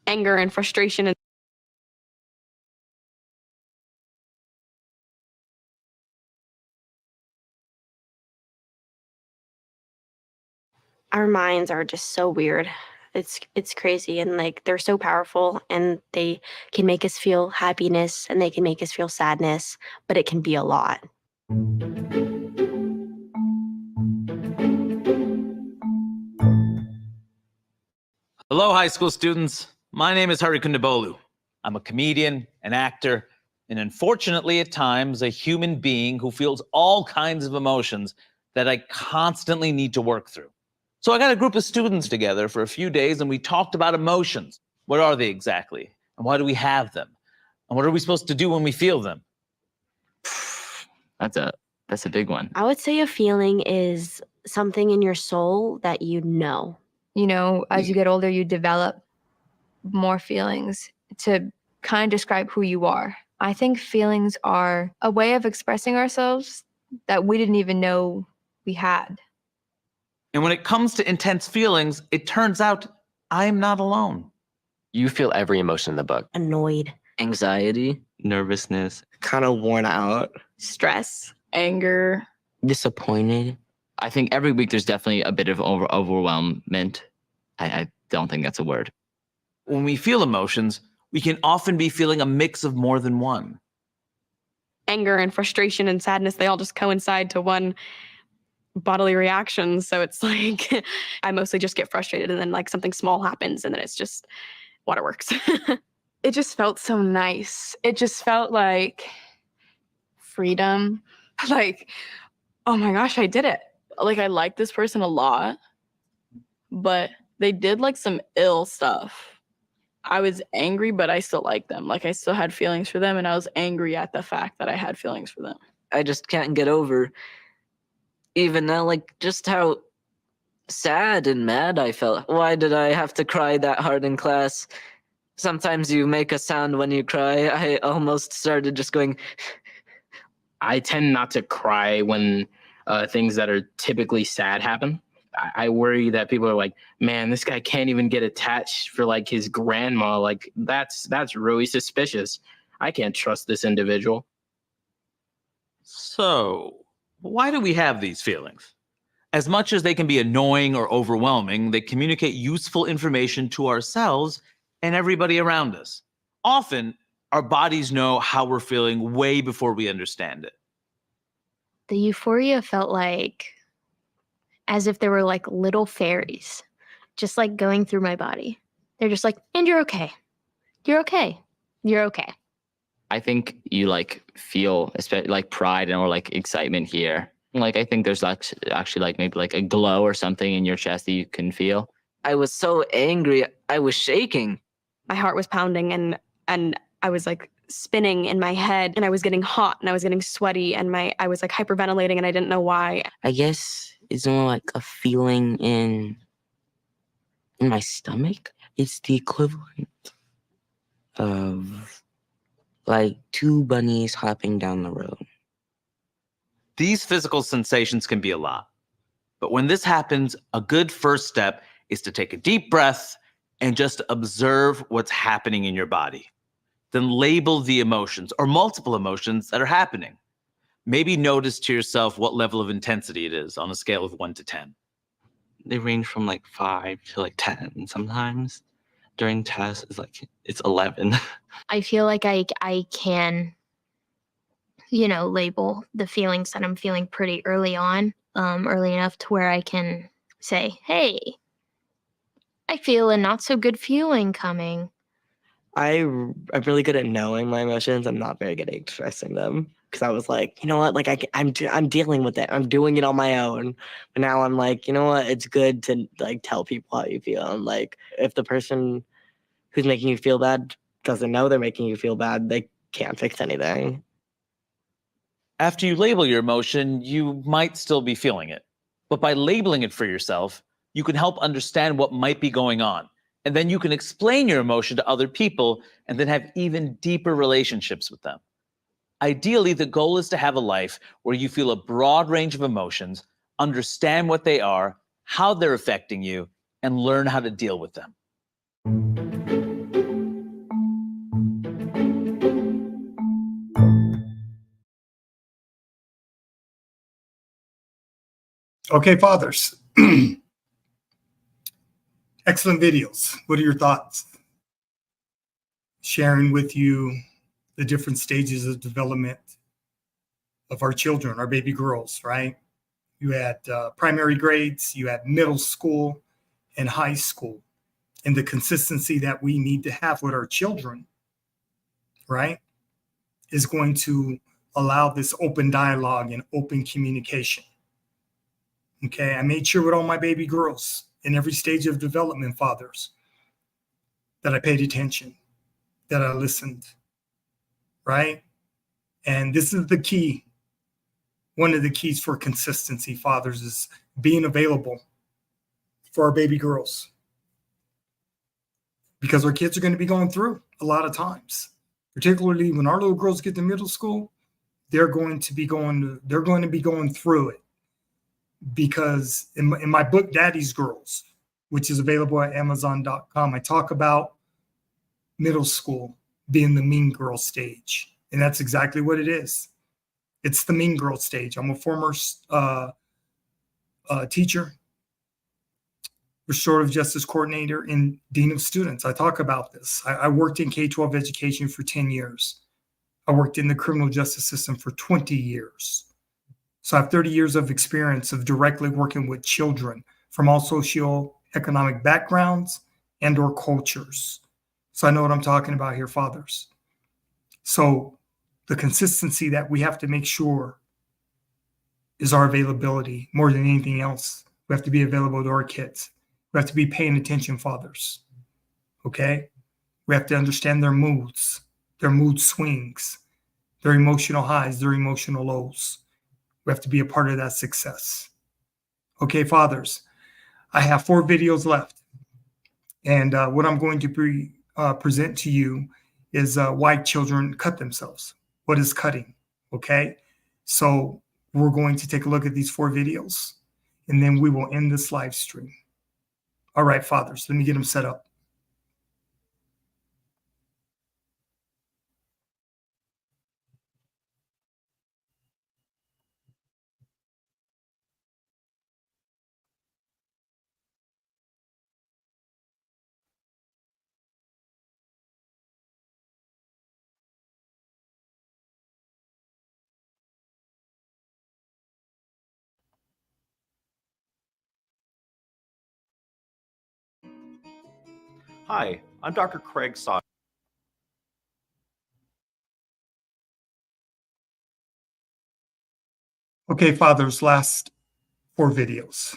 Anger and frustration and our minds are just so weird. It's crazy, and like they're so powerful, and they can make us feel happiness and they can make us feel sadness, but it can be a lot. Hello, high school students. My name is Hari Kundabolu. I'm a comedian, an actor, and unfortunately at times a human being who feels all kinds of emotions that I constantly need to work through. So I got a group of students together for a few days and we talked about emotions. What are they exactly? And why do we have them? And what are we supposed to do when we feel them? That's a big one. I would say a feeling is something in your soul that you know. you know, as you get older, you develop more feelings to kind of describe who you are. I think feelings are a way of expressing ourselves that we didn't even know we had. And when it comes to intense feelings, it turns out I'm not alone. You feel every emotion in the book. Annoyed. Anxiety, nervousness, kind of worn out, stress, anger, disappointed. I think every week there's definitely a bit of overwhelmment. I don't think that's a word. When we feel emotions, We can often be feeling a mix of more than one. Anger and frustration and sadness, they all just coincide to one bodily reaction. So it's like I mostly just get frustrated, and then like something small happens, and then it's just waterworks. It just felt so nice. It just felt like freedom. Like, oh my gosh, I did it. Like, I like this person a lot, but they did like some ill stuff. I was angry, but I still liked them. Like, I still had feelings for them, and I was angry at the fact that I had feelings for them. I just can't get over, even now, like, just how sad and mad I felt. Why did I have to cry that hard in class? Sometimes you make a sound when you cry. I almost started just going. I tend not to cry when things that are typically sad happen. I worry that people are like, man, this guy can't even get attached for like his grandma. Like that's really suspicious. I can't trust this individual. So, why do we have these feelings? As much as they can be annoying or overwhelming, they communicate useful information to ourselves and everybody around us. Often, our bodies know how we're feeling way before we understand it. The euphoria felt like as if there were like little fairies just like going through my body. They're just like, and you're okay. You're okay. You're okay. I think you like feel like pride or like excitement here. Like I think there's actually like maybe like a glow or something in your chest that you can feel. I was so angry. I was shaking. My heart was pounding, and I was like spinning in my head, and I was getting hot, and I was getting sweaty, and I was like hyperventilating, and I didn't know why. I guess it's more like a feeling in my stomach. It's the equivalent of like two bunnies hopping down the road. These physical sensations can be a lot. But when this happens, a good first step is to take a deep breath and just observe what's happening in your body. Then label the emotions or multiple emotions that are happening. Maybe notice to yourself what level of intensity it is on a scale of 1 to 10. They range from like 5 to like 10 sometimes. During tests, it's 11. I feel like I can, label the feelings that I'm feeling pretty early on, early enough to where I can say, hey, I feel a not so good feeling coming. I'm really good at knowing my emotions. I'm not very good at expressing them, because I was like, you know what, like I'm dealing with it. I'm doing it on my own. But now I'm like, you know what, it's good to like tell people how you feel. And like, if the person who's making you feel bad doesn't know they're making you feel bad, they can't fix anything. After you label your emotion, you might still be feeling it. But by labeling it for yourself, you can help understand what might be going on. And then you can explain your emotion to other people and then have even deeper relationships with them. Ideally, the goal is to have a life where you feel a broad range of emotions, understand what they are, how they're affecting you, and learn how to deal with them. Okay, fathers. Excellent videos. What are your thoughts? Sharing with you the different stages of development of our children, our baby girls, right? You had primary grades, you had middle school and high school, and the consistency that we need to have with our children, right, is going to allow this open dialogue and open communication. Okay, I made sure with all my baby girls in every stage of development, fathers, that I paid attention, that I listened, right? And this is the key. One of the keys for consistency, fathers, is being available for our baby girls. Because our kids are going to be going through a lot of times, particularly when our little girls get to middle school, they're going to be going through it. Because in my book, Daddy's Girls, which is available at Amazon.com, I talk about middle school being the mean girl stage. And that's exactly what it is. It's the mean girl stage. I'm a former teacher, restorative justice coordinator and dean of students. I talk about this. I worked in K-12 education for 10 years. I worked in the criminal justice system for 20 years. So I have 30 years of experience of directly working with children from all socioeconomic backgrounds and or cultures. So I know what I'm talking about here, fathers. So the consistency that we have to make sure is our availability more than anything else. We have to be available to our kids. We have to be paying attention, fathers. Okay? We have to understand their moods, their mood swings, their emotional highs, their emotional lows. We have to be a part of that success. Okay, fathers, I have 4 videos left. And what I'm going to present to you is why children cut themselves. What is cutting? Okay, so we're going to take a look at these 4 videos, and then we will end this live stream. All right, fathers, let me get them set up. Hi, I'm Dr. Craig Sawchuk. Okay, fathers, last 4 videos.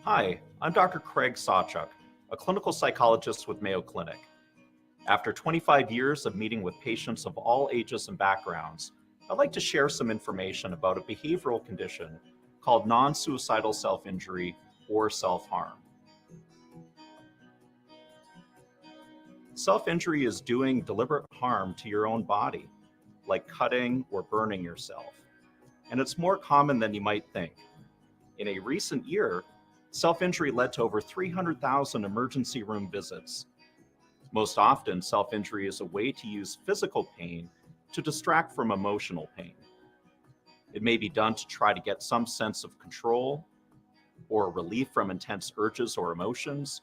Hi, I'm Dr. Craig Sawchuk, a clinical psychologist with Mayo Clinic. After 25 years of meeting with patients of all ages and backgrounds, I'd like to share some information about a behavioral condition called non-suicidal self-injury or self-harm. Self-injury is doing deliberate harm to your own body, like cutting or burning yourself. And it's more common than you might think. In a recent year, self-injury led to over 300,000 emergency room visits. Most often, self-injury is a way to use physical pain to distract from emotional pain. It may be done to try to get some sense of control or relief from intense urges or emotions,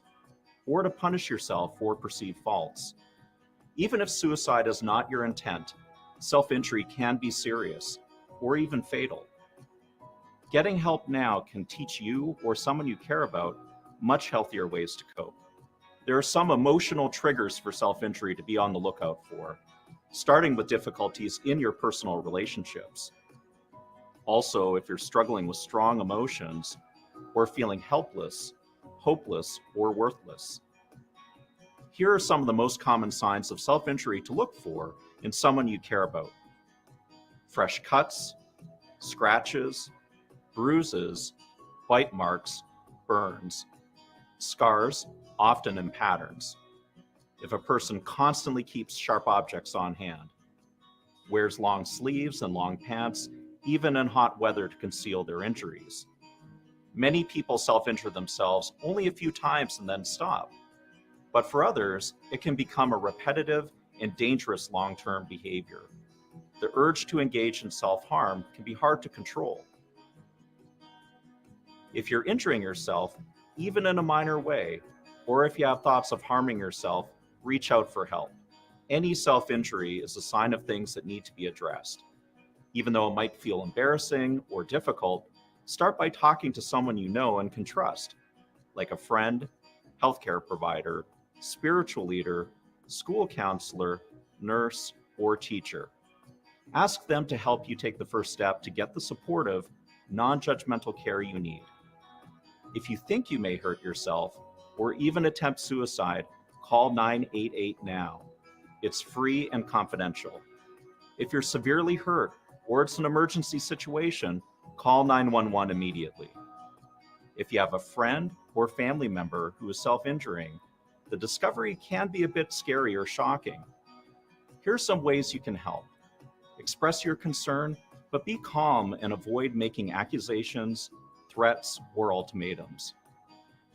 or to punish yourself for perceived faults. Even if suicide is not your intent, self-injury can be serious or even fatal. Getting help now can teach you or someone you care about much healthier ways to cope. There are some emotional triggers for self-injury to be on the lookout for, starting with difficulties in your personal relationships. Also, if you're struggling with strong emotions or feeling helpless, hopeless, or worthless. Here are some of the most common signs of self-injury to look for in someone you care about. Fresh cuts, scratches, bruises, bite marks, burns, scars, often in patterns. If a person constantly keeps sharp objects on hand, wears long sleeves and long pants, even in hot weather to conceal their injuries. Many people self-injure themselves only a few times and then stop. But for others, it can become a repetitive and dangerous long-term behavior. The urge to engage in self-harm can be hard to control. If you're injuring yourself, even in a minor way, or if you have thoughts of harming yourself, reach out for help. Any self-injury is a sign of things that need to be addressed. Even though it might feel embarrassing or difficult, start by talking to someone you know and can trust, like a friend, healthcare provider, spiritual leader, school counselor, nurse, or teacher. Ask them to help you take the first step to get the supportive, non-judgmental care you need. If you think you may hurt yourself or even attempt suicide, call 988 now. It's free and confidential. If you're severely hurt or it's an emergency situation, call 911 immediately. If you have a friend or family member who is self-injuring, the discovery can be a bit scary or shocking. Here are some ways you can help. Express your concern, but be calm and avoid making accusations, threats, or ultimatums.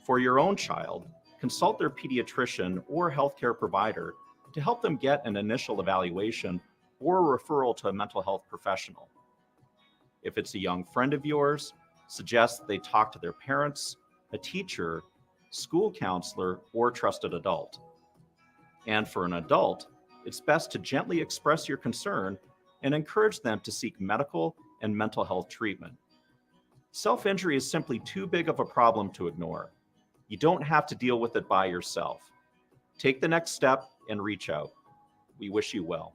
For your own child, consult their pediatrician or healthcare provider to help them get an initial evaluation or a referral to a mental health professional. If it's a young friend of yours, suggest they talk to their parents, a teacher, school counselor, or trusted adult. And for an adult, it's best to gently express your concern and encourage them to seek medical and mental health treatment. Self-injury is simply too big of a problem to ignore. You don't have to deal with it by yourself. Take the next step and reach out. We wish you well.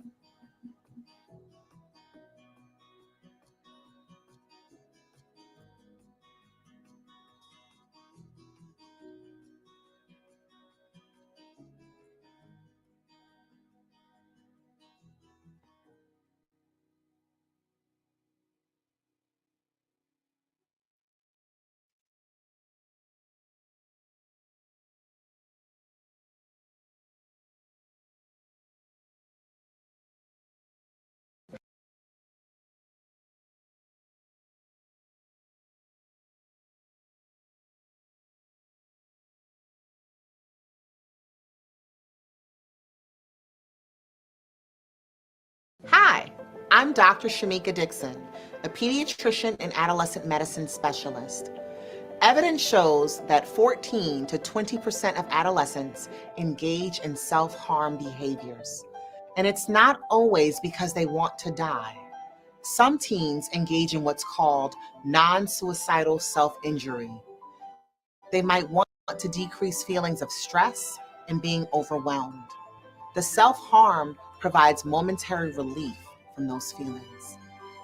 Hi, I'm Dr. Shamika Dixon, a pediatrician and adolescent medicine specialist. Evidence shows that 14 to 20% of adolescents engage in self-harm behaviors. And it's not always because they want to die. Some teens engage in what's called non-suicidal self-injury. They might want to decrease feelings of stress and being overwhelmed. The self-harm provides momentary relief from those feelings.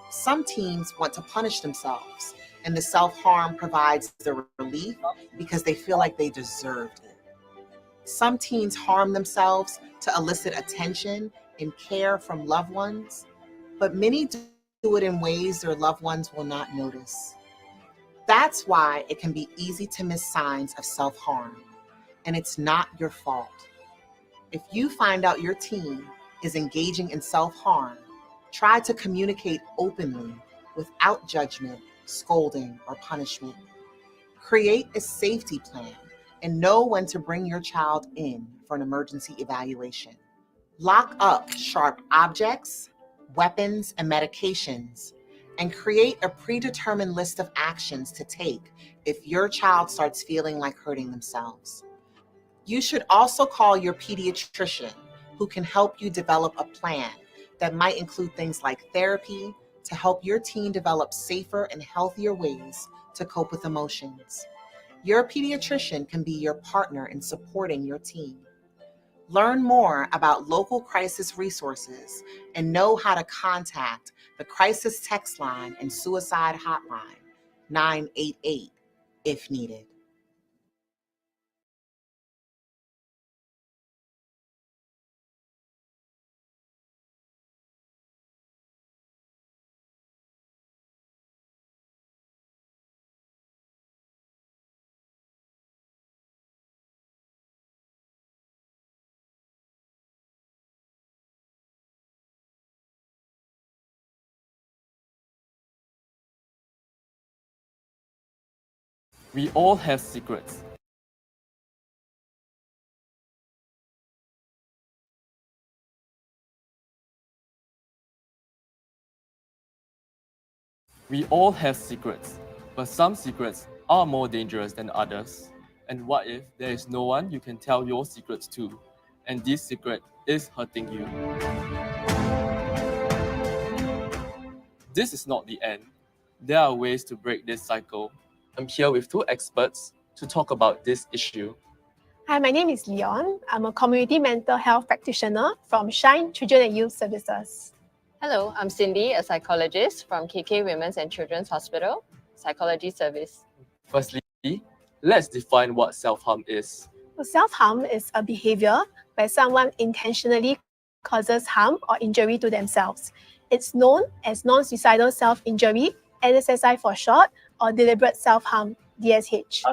Some teens want to punish themselves, and the self-harm provides the relief because they feel like they deserved it. Some teens harm themselves to elicit attention and care from loved ones, but many do it in ways their loved ones will not notice. That's why it can be easy to miss signs of self-harm, and it's not your fault. If you find out your teen is engaging in self-harm, try to communicate openly without judgment, scolding, or punishment. Create a safety plan and know when to bring your child in for an emergency evaluation. Lock up sharp objects, weapons, and medications, and create a predetermined list of actions to take if your child starts feeling like hurting themselves. You should also call your pediatrician, who can help you develop a plan that might include things like therapy to help your teen develop safer and healthier ways to cope with emotions. Your pediatrician can be your partner in supporting your teen. Learn more about local crisis resources and know how to contact the crisis text line and suicide hotline 988 if needed. We all have secrets. We all have secrets, but some secrets are more dangerous than others. And what if there is no one you can tell your secrets to, and this secret is hurting you? This is not the end. There are ways to break this cycle. I'm here with two experts to talk about this issue. Hi, my name is Leon. I'm a community mental health practitioner from Shine Children and Youth Services. Hello, I'm Cindy, a psychologist from KK Women's and Children's Hospital, Psychology Service. Firstly, let's define what self-harm is. So self-harm is a behavior where someone intentionally causes harm or injury to themselves. It's known as non-suicidal self-injury, NSSI for short, or deliberate self-harm, DSH.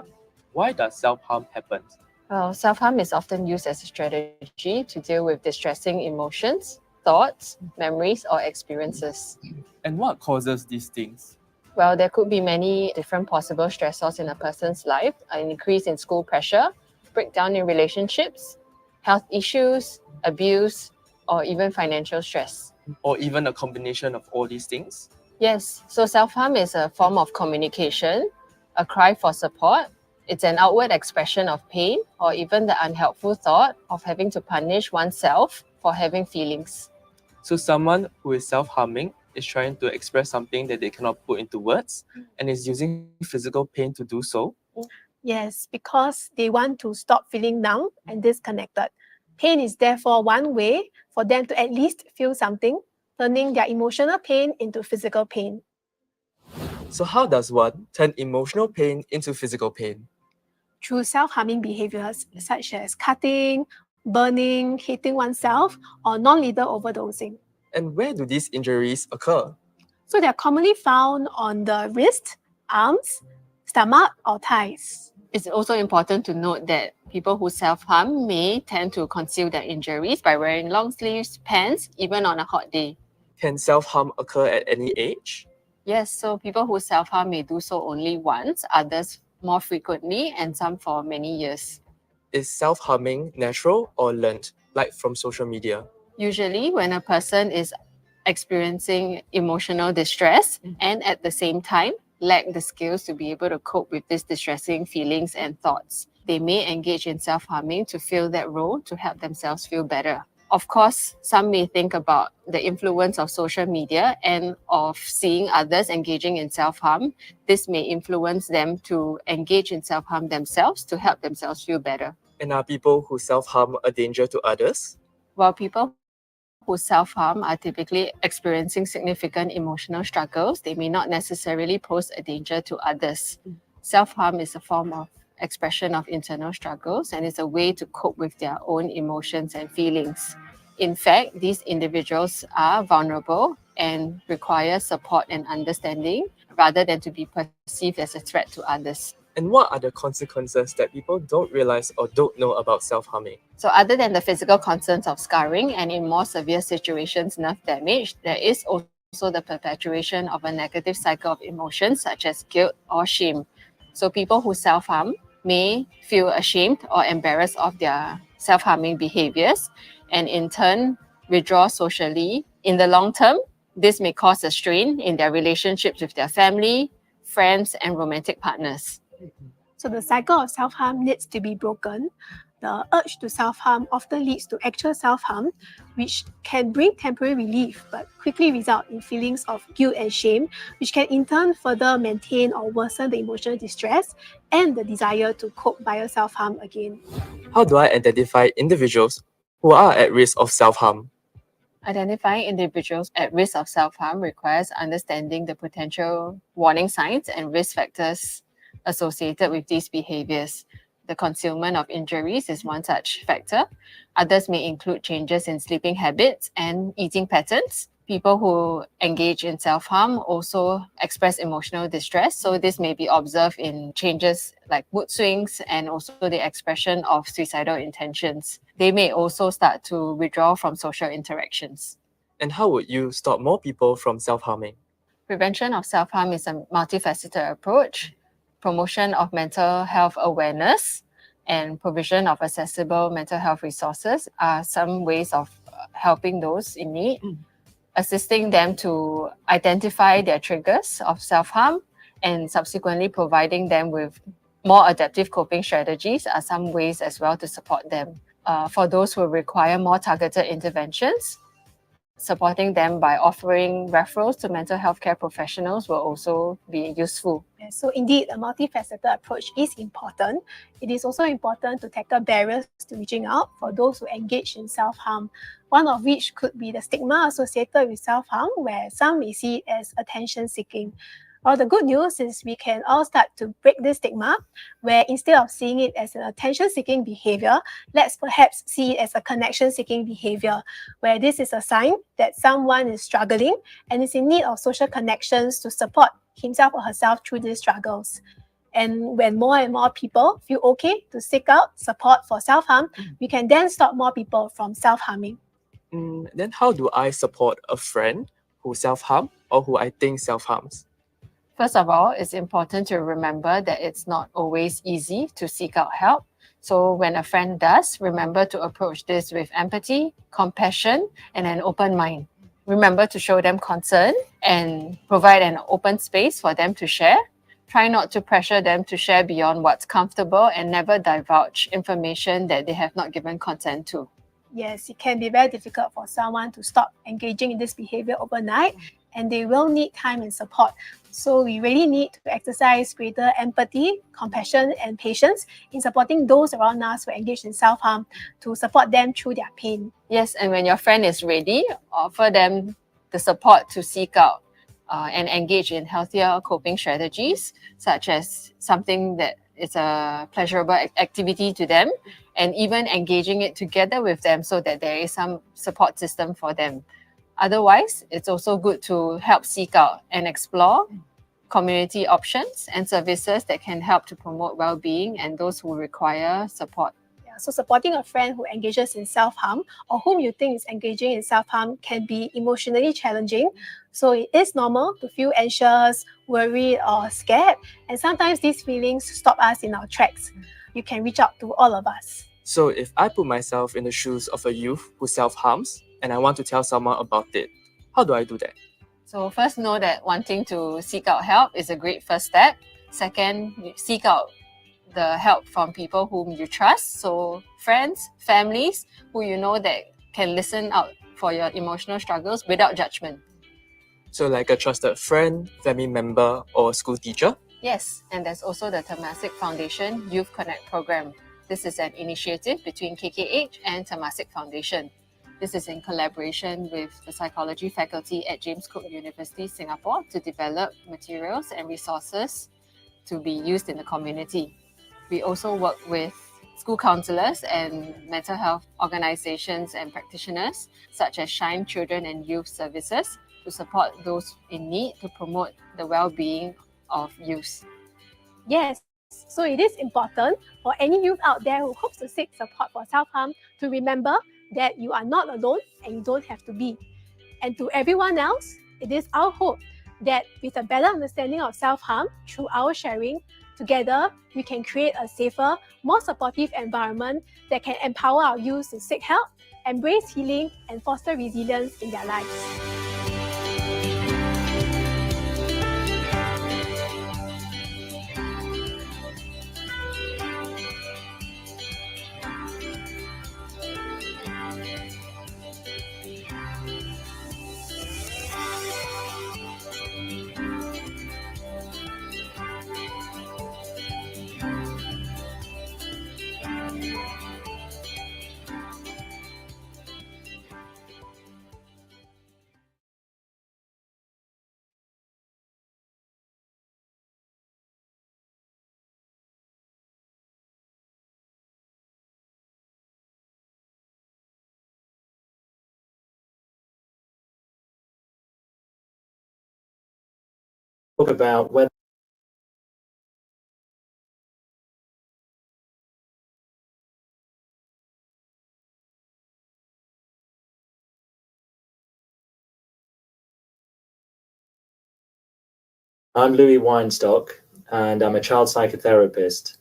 Why does self-harm happen? Well, self-harm is often used as a strategy to deal with distressing emotions, thoughts, memories, or experiences. And what causes these things? Well, there could be many different possible stressors in a person's life: an increase in school pressure, breakdown in relationships, health issues, abuse, or even financial stress. or even a combination of all these things? Yes, so self-harm is a form of communication, a cry for support. It's an outward expression of pain or even the unhelpful thought of having to punish oneself for having feelings. So someone who is self-harming is trying to express something that they cannot put into words and is using physical pain to do so. Yes, because they want to stop feeling numb and disconnected. Pain is therefore one way for them to at least feel something, turning their emotional pain into physical pain. So how does one turn emotional pain into physical pain? Through self-harming behaviors such as cutting, burning, hating oneself, or non-lethal overdosing. And where do these injuries occur? So they're commonly found on the wrist, arms, stomach, or thighs. It's also important to note that people who self-harm may tend to conceal their injuries by wearing long sleeves pants, even on a hot day. Can self-harm occur at any age? Yes, so people who self-harm may do so only once, others more frequently, and some for many years. Is self-harming natural or learned, like from social media? Usually, when a person is experiencing emotional distress and at the same time lack the skills to be able to cope with these distressing feelings and thoughts, they may engage in self-harming to fill that role to help themselves feel better. Of course, some may think about the influence of social media and of seeing others engaging in self-harm. This may influence them to engage in self-harm themselves to help themselves feel better. And are people who self-harm a danger to others? While people who self-harm are typically experiencing significant emotional struggles, they may not necessarily pose a danger to others. Self-harm is a form of expression of internal struggles and is a way to cope with their own emotions and feelings. In fact, these individuals are vulnerable and require support and understanding rather than to be perceived as a threat to others. And what are the consequences that people don't realize or don't know about self-harming? So other than the physical concerns of scarring and in more severe situations, nerve damage, there is also the perpetuation of a negative cycle of emotions such as guilt or shame. So people who self-harm may feel ashamed or embarrassed of their self-harming behaviors and in turn withdraw socially. In the long term, this may cause a strain in their relationships with their family, friends, and romantic partners. So the cycle of self-harm needs to be broken. The urge to self-harm often leads to actual self-harm, which can bring temporary relief but quickly result in feelings of guilt and shame, which can in turn further maintain or worsen the emotional distress and the desire to cope via self-harm again. How do I identify individuals who are at risk of self-harm? Identifying individuals at risk of self-harm requires understanding the potential warning signs and risk factors associated with these behaviors. The concealment of injuries is one such factor. Others may include changes in sleeping habits and eating patterns. People who engage in self-harm also express emotional distress. So this may be observed in changes like mood swings and also the expression of suicidal intentions. They may also start to withdraw from social interactions. And how would you stop more people from self-harming? Prevention of self-harm is a multifaceted approach. Promotion of mental health awareness and provision of accessible mental health resources are some ways of helping those in need. Assisting them to identify their triggers of self-harm and subsequently providing them with more adaptive coping strategies are some ways as well to support them. For those who require more targeted interventions, supporting them by offering referrals to mental health care professionals will also be useful. So indeed, a multifaceted approach is important. It is also important to tackle barriers to reaching out for those who engage in self-harm, one of which could be the stigma associated with self-harm, where some may see it as attention-seeking. Well, the good news is we can all start to break this stigma, where instead of seeing it as an attention-seeking behavior, let's perhaps see it as a connection-seeking behavior, where this is a sign that someone is struggling and is in need of social connections to support himself or herself through these struggles. And when more and more people feel okay to seek out support for self-harm, we can then stop more people from self-harming. Then how do I support a friend who self-harm or who I think self-harms? First of all, it's important to remember that it's not always easy to seek out help. So when a friend does, remember to approach this with empathy, compassion, and an open mind. Remember to show them concern and provide an open space for them to share. Try not to pressure them to share beyond what's comfortable and never divulge information that they have not given consent to. Yes, it can be very difficult for someone to stop engaging in this behavior overnight, and they will need time and support. So we really need to exercise greater empathy, compassion, and patience in supporting those around us who are engaged in self-harm to support them through their pain. Yes, and when your friend is ready, offer them the support to seek out and engage in healthier coping strategies, such as something that is a pleasurable activity to them, and even engaging it together with them so that there is some support system for them. Otherwise, it's also good to help seek out and explore community options and services that can help to promote well-being and those who require support. So supporting a friend who engages in self-harm or whom you think is engaging in self-harm can be emotionally challenging. So it is normal to feel anxious, worried, or scared. And sometimes these feelings stop us in our tracks. You can reach out to all of us. So if I put myself in the shoes of a youth who self-harms and I want to tell someone about it, how do I do that? So first, know that wanting to seek out help is a great first step. Second, seek out the help from people whom you trust. So friends, families who you know that can listen out for your emotional struggles without judgment. So like a trusted friend, family member, or school teacher? Yes, and there's also the Temasek Foundation Youth Connect program. This is an initiative between KKH and Temasek Foundation. This is in collaboration with the psychology faculty at James Cook University, Singapore, to develop materials and resources to be used in the community. We also work with school counselors and mental health organizations and practitioners, such as Shine Children and Youth Services, to support those in need to promote the well-being of youth. Yes, so it is important for any youth out there who hopes to seek support for self-harm to remember that you are not alone and you don't have to be. And to everyone else, it is our hope that with a better understanding of self-harm through our sharing, together we can create a safer, more supportive environment that can empower our youth to seek help, embrace healing, and foster resilience in their lives. Talk about whether I'm Louis Weinstock, and I'm a child psychotherapist.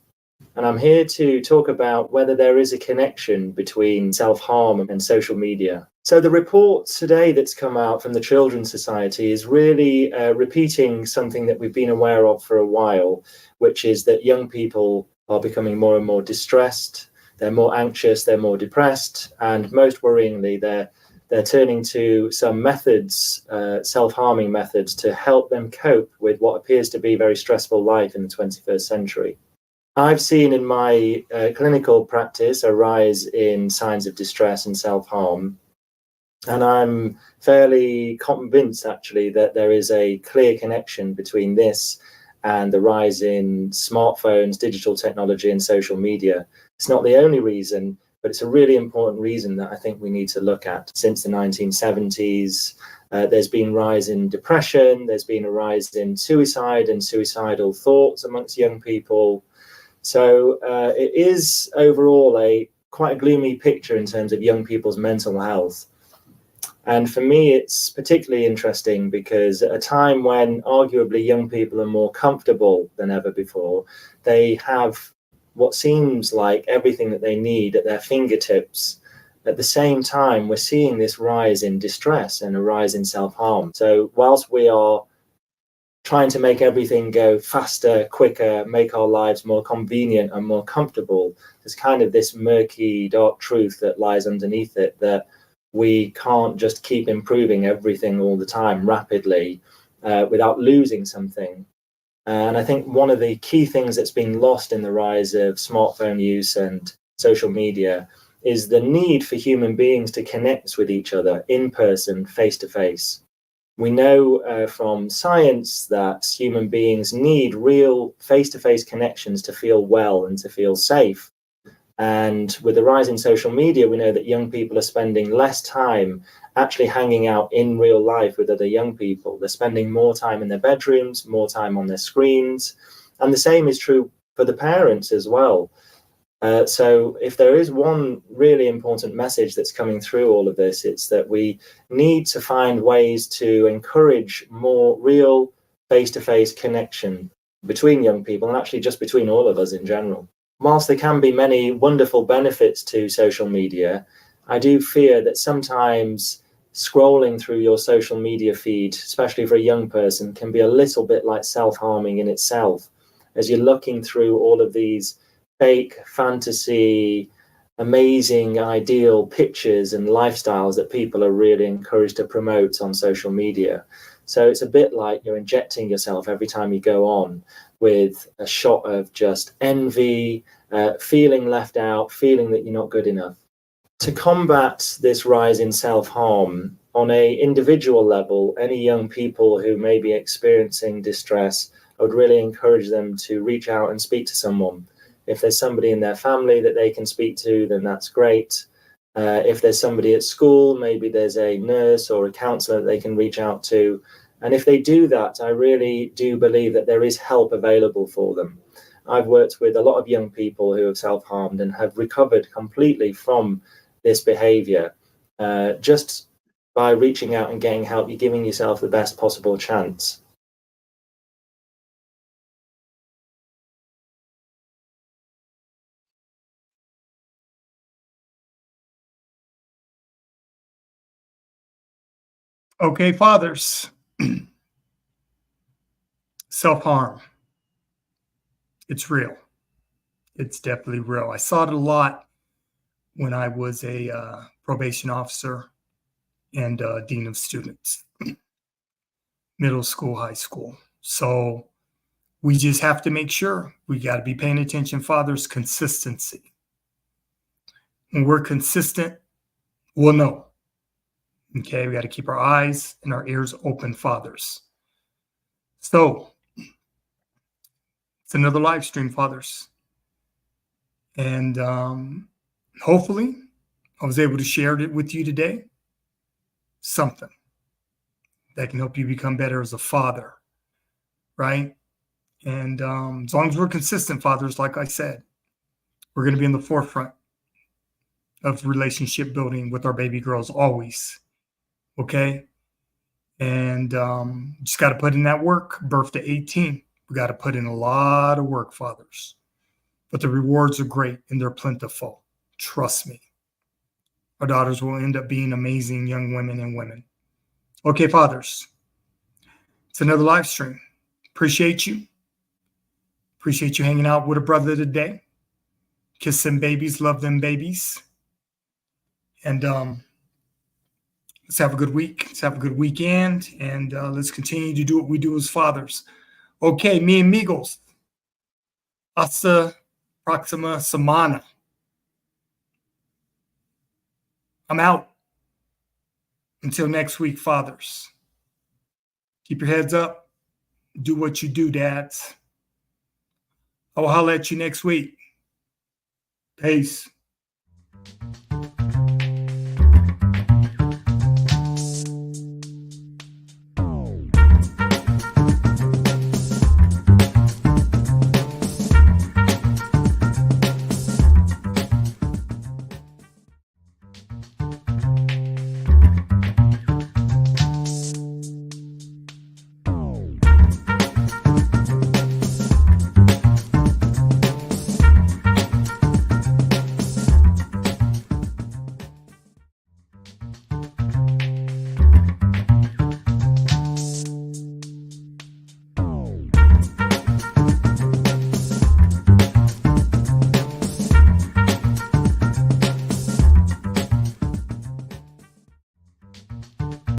And I'm here to talk about whether there is a connection between self-harm and social media. So the report today that's come out from the Children's Society is really repeating something that we've been aware of for a while, which is that young people are becoming more and more distressed, they're more anxious, they're more depressed, and most worryingly, they're turning to some methods, self-harming methods, to help them cope with what appears to be a very stressful life in the 21st century. I've seen in my clinical practice a rise in signs of distress and self-harm, and I'm fairly convinced actually that there is a clear connection between this and the rise in smartphones, digital technology, and social media. It's not the only reason, but it's a really important reason that I think we need to look at. Since the 1970s, there's been a rise in depression, there's been a rise in suicide and suicidal thoughts amongst young people. So it is overall quite a gloomy picture in terms of young people's mental health. And for me, it's particularly interesting because at a time when arguably young people are more comfortable than ever before, they have what seems like everything that they need at their fingertips At the same time, we're seeing this rise in distress and a rise in self-harm. So whilst we are trying to make everything go faster, quicker, make our lives more convenient and more comfortable, there's kind of this murky, dark truth that lies underneath it, that we can't just keep improving everything all the time rapidly without losing something. And I think one of the key things that's been lost in the rise of smartphone use and social media is the need for human beings to connect with each other in person, face to face. We know from science that human beings need real face-to-face connections to feel well and to feel safe. And with the rise in social media, we know that young people are spending less time actually hanging out in real life with other young people. They're spending more time in their bedrooms, more time on their screens. And the same is true for the parents as well. So if there is one really important message that's coming through all of this, it's that we need to find ways to encourage more real face-to-face connection between young people, and actually just between all of us in general. Whilst there can be many wonderful benefits to social media, I do fear that sometimes scrolling through your social media feed, especially for a young person, can be a little bit like self-harming in itself, as you're looking through all of these fake fantasy, amazing, ideal pictures and lifestyles that people are really encouraged to promote on social media. So it's a bit like you're injecting yourself every time you go on with a shot of just envy, feeling left out, feeling that you're not good enough. To combat this rise in self-harm, on an individual level, any young people who may be experiencing distress, I would really encourage them to reach out and speak to someone. If there's somebody in their family that they can speak to, then that's great. If there's somebody at school, maybe there's a nurse or a counselor that they can reach out to. And if they do that, I really do believe that there is help available for them. I've worked with a lot of young people who have self-harmed and have recovered completely from this behavior. Just by reaching out and getting help, you're giving yourself the best possible chance. Okay, fathers, self-harm. It's real. It's definitely real. I saw it a lot when I was a probation officer and dean of students, middle school, high school. So we just have to make sure we got to be paying attention, fathers, consistency. When we're consistent, we'll know. Okay, we got to keep our eyes and our ears open, fathers. So it's another live stream, fathers. And hopefully I was able to share it with you today. Something that can help you become better as a father, right? And as long as we're consistent, fathers, like I said, we're going to be in the forefront of relationship building with our baby girls always. Okay? And just got to put in that work. Birth to 18. We got to put in a lot of work, fathers. But the rewards are great and they're plentiful. Trust me. Our daughters will end up being amazing young women and women. Okay, fathers. It's another live stream. Appreciate you. Appreciate you hanging out with a brother today. Kiss them babies, love them babies. And let's have a good week. Let's have a good weekend. And let's continue to do what we do as fathers. Okay, mi amigos. Hasta próxima semana. I'm out. Until next week, fathers. Keep your heads up. Do what you do, dads. I will holler at you next week. Peace.